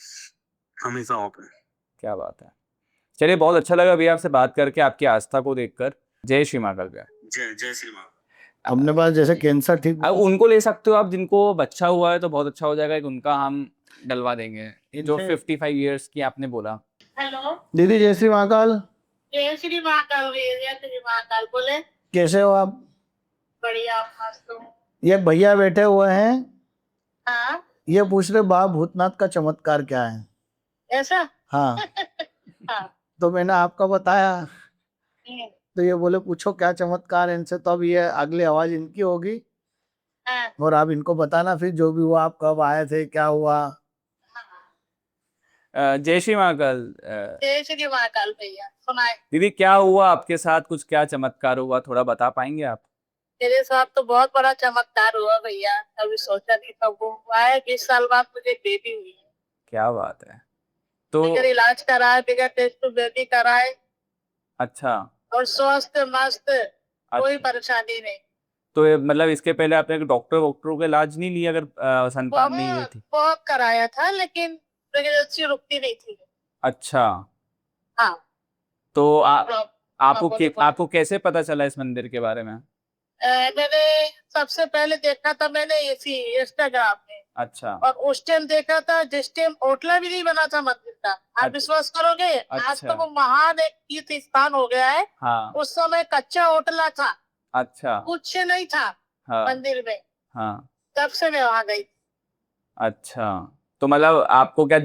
हमेशा वहाँ पे। क्या बात है चलिए बहुत अच्छा लगा भैया आपसे बात करके आपकी आस्था को देखकर जय श्री महाकाल भैया जय जय श्री राम। अपने पास जैसे कैंसर ठीक अब उनको ले सकते हो आप जिनको बच्चा हुआ है तो बहुत अच्छा हो जाएगा एक उनका हम डलवा देंगे जो इनसे 55 इयर्स की आपने बोला हेलो, दीदी जय श्री महाकाल, जय श्री महाकाल भैया, जय श्री महाकाल। बोले, कैसे हो आप? बढ़िया, आप मस्त हो? ये भैया बैठे हुए हैं, हाँ, ये पूछ रहे बाबा भूतनाथ का चमत्कार क्या है। ऐसा? हाँ, हाँ। तो मैंने आपका बताया, हम्म, तो ये बोले पूछो क्या चमत्कार है इनसे, तो अब ये अगली आवाज इनकी होगी हाँ, और आप इनको बताना फिर जो भी हुआ, आप कब आए थे, क्या हुआ। जय श्री महाकाल जय श्री महाकाल भैया, सुनाए। दीदी क्या हुआ आपके साथ कुछ क्या चमत्कार हुआ थोड़ा बता पाएंगे आप मेरे साथ तो बहुत बड़ा चमत्कार हुआ भैया, अभी सोचा नहीं था। वो हुआ है कि इस साल बाद मुझे बेबी हुई है। क्या बात है तो बगैर इलाज कराए, बगैर टेस्ट टू बेबी कराए, अच्छा और स्वस्थ मस्त, कोई अच्छा परेशानी नहीं। तो मतलब इसके पहले आपने डॉक्टरों का इलाज नहीं लिया अगर संतान नहीं हुई बहुत थी बहुत कराया था, लेकिन प्रेगनेंसी रुकती नहीं थी। अच्छा हाँ। तो हाँ, बोलो, बोलो। आपको कैसे पता चला इस मंदिर के बारे में मैंने सबसे पहले देखा था, मैंने इसी इंस्टाग्राम में, अच्छा और उस टाइम देखा था जिस टाइम ओटला भी नहीं बना था मंदिर का। आप अच्छा विश्वास करोगे, आज अच्छा तो वो महान एक तीर्थ स्थान हो गया है। हाँ उस समय कच्चा ओटला था, अच्छा कुछ नहीं था हाँ मंदिर में। हाँ तब से मैं वहां गई। अच्छा तो मतलब आपको क्या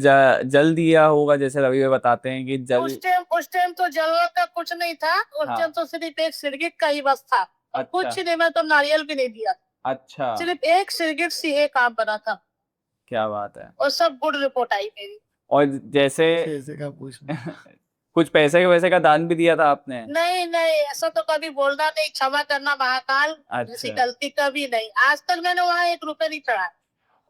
जल दिया होगा जैसे रवि भाई बताते हैं कि जल उस टाइम तो जलवा का कुछ नहीं था। उस हाँ टाइम तो सिर्फ एक सिरगिट का ही बस था, और अच्छा कुछ नहीं। मैं तो नारियल भी नहीं दिया, अच्छा सिर्फ एक सिरगिट से ये काम बना था, क्या बात है और सब गुड रिपोर्ट आई मेरी। और जैसे ऐसे का पूछ कुछ पैसे के वैसे का दान भी दिया था आपने नहीं नहीं, ऐसा तो कभी बोलना नहीं, क्षमा करना महाकाल। ऐसी अच्छा गलती कभी नहीं, आज तक मैंने वहां 1 रुपए नहीं चढ़ाया।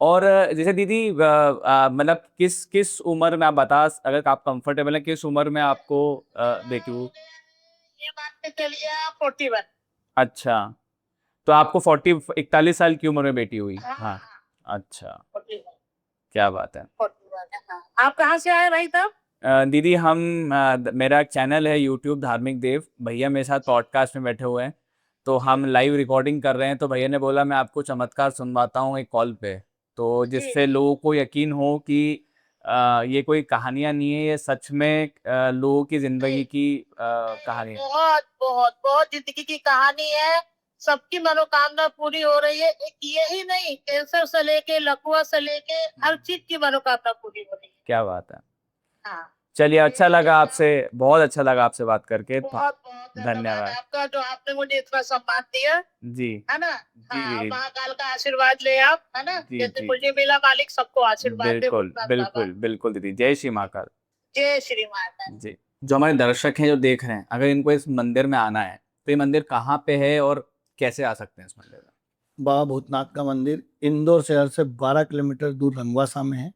और जैसे दीदी मतलब किस किस उम्र में आप बता अगर आप कंफर्टेबल हैं किस उम्र में आपको बेटी हुई ये मान के चलिए 41। अच्छा तो आपको 41 साल की उम्र में बेटी हुई हाँ, हाँ अच्छा 41, क्या बात है 41, हाँ। आप कहाँ से आए भाई साहब? दीदी हम मेरा एक चैनल है यूट्यूब धार्मिक देव भैया मेरे साथ पॉडकास्ट में बैठे हुए हैं तो हम लाइव रिकॉर्डिंग कर रहे हैं तो भैया ने बोला मैं आपको चमत्कार सुनवाता हूँ एक कॉल पे तो जी, जिससे लोगों को यकीन हो कि ये कोई कहानियां नहीं है ये सच में लोगों की जिंदगी जी। की कहानी है बहुत बहुत बहुत जिंदगी की कहानी है। सबकी मनोकामना पूरी हो रही है। एक यही नहीं, कैंसर से लेके लकवा से लेके हर चीज की मनोकामना पूरी हो रही है। क्या बात है हाँ। चलिए अच्छा लगा आपसे बहुत अच्छा लगा आपसे बात करके बहुत बहुत धन्यवाद धन्यवाद आपका, जो आपने मुझे इतना सम्मान दिया, जी है ना। जी हाँ, जी महाकाल का आशीर्वाद ले आप, है ना, जी जैसे जी मुझे मिला, मालिक सबको आशीर्वाद दे बिल्कुल भूतनाथ बाबा। बिल्कुल बिल्कुल दीदी जय श्री महाकाल जय श्री महाकाल। जी जो हमारे दर्शक हैं जो देख रहे हैं अगर इनको इस मंदिर में आना है तो ये मंदिर कहाँ पे है और कैसे आ सकते हैं इस मंदिर में बाबा भूतनाथ का मंदिर इंदौर शहर से 12 किलोमीटर दूर रंगवासा में है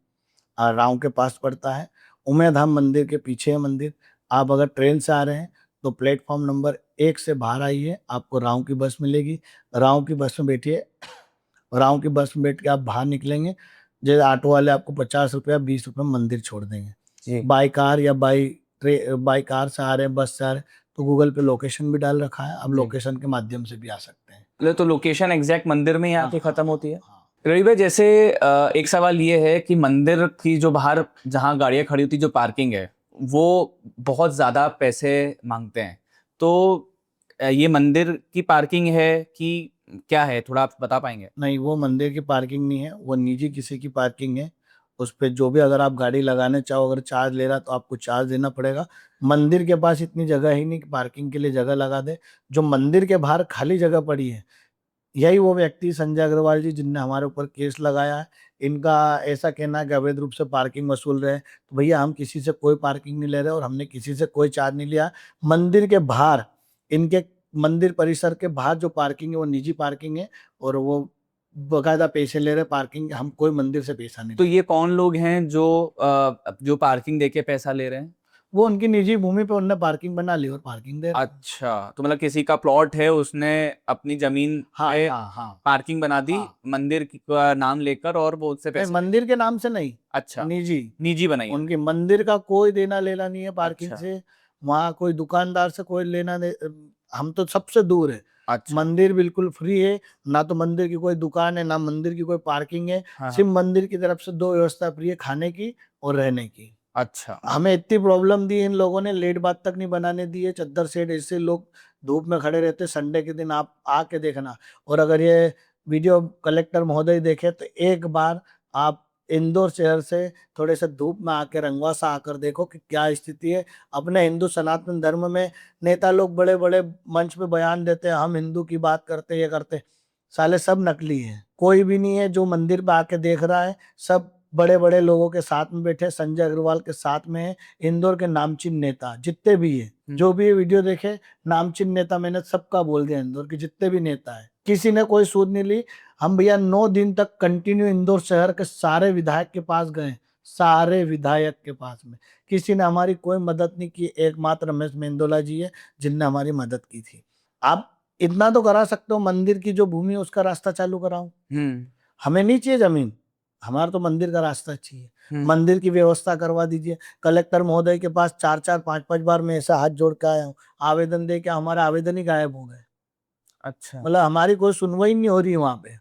और राव के पास पड़ता है। उमेधाम मंदिर के पीछे है मंदिर। आप अगर ट्रेन से आ रहे हैं तो प्लेटफॉर्म नंबर 1 से बाहर आइए, आपको राव की बस मिलेगी। राव की बस में बैठिए, राव की बस में बैठ के आप बाहर निकलेंगे, जैसे ऑटो वाले आपको 50 रुपया 20 रुपये मंदिर छोड़ देंगे। जी बाई कार या बाई कार से आ रहे हैं, बस से आ रहे हैं, तो गूगल पे लोकेशन भी डाल रखा है, आप जी। लोकेशन के माध्यम से भी आ सकते हैं। तो लोकेशन एग्जैक्ट मंदिर में ही आके हाँ, खत्म होती है हाँ। रवि भाई जैसे एक सवाल ये है कि मंदिर की जो बाहर जहाँ गाड़ियाँ खड़ी होती जो पार्किंग है वो बहुत ज़्यादा पैसे मांगते हैं तो ये मंदिर की पार्किंग है कि क्या है थोड़ा आप बता पाएंगे नहीं, वो मंदिर की पार्किंग नहीं है, वो निजी किसी की पार्किंग है। उस पे जो भी अगर आप गाड़ी लगाने चाहो, अगर चार्ज ले रहा तो आपको चार्ज देना पड़ेगा। मंदिर के पास इतनी जगह ही नहीं कि पार्किंग के लिए जगह लगा दे। जो मंदिर के बाहर खाली जगह पड़ी है, यही वो व्यक्ति संजय अग्रवाल जी जिनने हमारे ऊपर केस लगाया है। इनका ऐसा कहना है कि अवैध रूप से पार्किंग वसूल रहे हैं। तो भैया हम किसी से कोई पार्किंग नहीं ले रहे और हमने किसी से कोई चार्ज नहीं लिया। मंदिर के बाहर, इनके मंदिर परिसर के बाहर जो पार्किंग है वो निजी पार्किंग है और वो बकायदा पैसे ले रहे पार्किंग। हम कोई मंदिर से पैसा नहीं तो ले ये कौन लोग हैं जो पार्किंग देके पैसा ले रहे हैं? वो उनकी निजी भूमि पे उनने पार्किंग बना ली और पार्किंग दे रहे हैं। अच्छा, तो मतलब किसी का प्लॉट है, उसने अपनी जमीन हाँ पे हाँ हाँ पार्किंग बना दी हाँ। मंदिर का नाम लेकर और वो उससे नहीं, पैसे मंदिर के नाम से नहीं, अच्छा निजी। निजी बनाई है। उनके मंदिर का कोई देना लेना नहीं है पार्किंग अच्छा। से। वहाँ कोई दुकानदार से कोई लेना दे, हम तो सबसे दूर है। अच्छा मंदिर बिल्कुल फ्री है, ना तो मंदिर की कोई दुकान है, ना मंदिर की कोई पार्किंग है। हाँ सिर्फ मंदिर की तरफ से 2 व्यवस्था फ्री है, खाने की और रहने की। अच्छा हमें इतनी प्रॉब्लम दी इन लोगों ने, लेट बात तक नहीं बनाने दी है। चद्दर सेट ऐसे लोग धूप में खड़े रहते, संडे के दिन आप आके देखना। और अगर ये वीडियो कलेक्टर महोदय देखे तो एक बार आप इंदौर शहर से थोड़े से धूप में आके रंगवासा आकर देखो कि क्या स्थिति है। अपने हिंदू सनातन धर्म में नेता लोग बड़े बड़े मंच पे बयान देते हैं, हम हिंदू की बात करते, ये करते, साले सब नकली है। कोई भी नहीं है जो मंदिर पे आके देख रहा है। सब बड़े बड़े लोगों के साथ में बैठे, संजय अग्रवाल के साथ में है। इंदौर के नामचीन नेता जितने भी है, जो भी ये वीडियो देखे, नामचीन नेता मैंने सबका बोल दिया। इंदौर के जितने भी नेता है, किसी ने कोई सूद नहीं ली। हम भैया 9 दिन तक कंटिन्यू इंदौर शहर के सारे विधायक के पास गए, सारे विधायक के पास में किसी ने हमारी कोई मदद नहीं की। एकमात्र रमेश मेंदोला जी है जिनने हमारी मदद की थी। आप इतना तो करा सकते हो, मंदिर की जो भूमि है उसका रास्ता चालू कराओ। हमें नहीं चाहिए जमीन, हमारा तो मंदिर का रास्ता चाहिए। मंदिर की व्यवस्था करवा दीजिए। कलेक्टर महोदय के पास 4-4 5-5 बार मैं ऐसा हाथ जोड़ के आया हूँ, आवेदन दे के हमारा आवेदन ही गायब हो गए। अच्छा मतलब हमारी कोई सुनवाई नहीं हो रही वहां पे।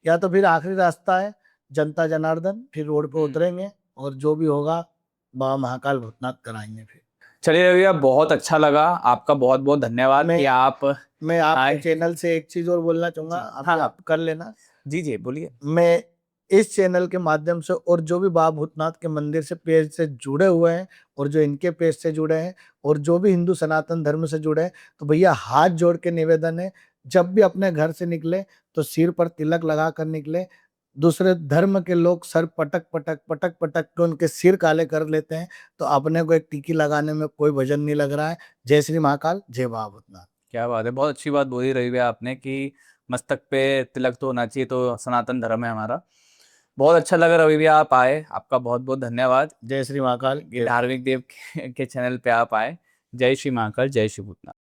या तो फिर आखिरी रास्ता है जनता जनार्दन, फिर रोड पे उतरेंगे और जो भी होगा बाबा महाकाल भूतनाथ कराएंगे। फिर चलिए भैया, बहुत अच्छा लगा, आपका बहुत बहुत धन्यवाद मैं कि आप मैं आपके आए। चैनल से एक चीज और बोलना चाहूंगा, अभी हाँ। आप कर लेना। जी जी बोलिए। मैं इस चैनल के माध्यम से और जो भी बाबा भूतनाथ के मंदिर से पेज से जुड़े हुए हैं और जो इनके पेज से जुड़े हैं और जो भी हिंदू सनातन धर्म से जुड़े हैं, तो भैया हाथ जोड़ के निवेदन है, जब भी अपने घर से निकले तो सिर पर तिलक लगा कर निकले। दूसरे धर्म के लोग सर पटक पटक पटक पटक के उनके सिर काले कर लेते हैं, तो अपने को एक टीकी लगाने में कोई वजन नहीं लग रहा है। जय श्री महाकाल, जय बाबा भूतनाथ। क्या बात है, बहुत अच्छी बात बोली रही भैया आपने कि मस्तक पे तिलक तो होना चाहिए, तो सनातन धर्म है हमारा। बहुत अच्छा लगा रवि भैया आप आए, आपका बहुत बहुत धन्यवाद। जय श्री महाकाल। धार्मिक देव के चैनल पे आप आए। जय श्री महाकाल, जय श्री भूतनाथ।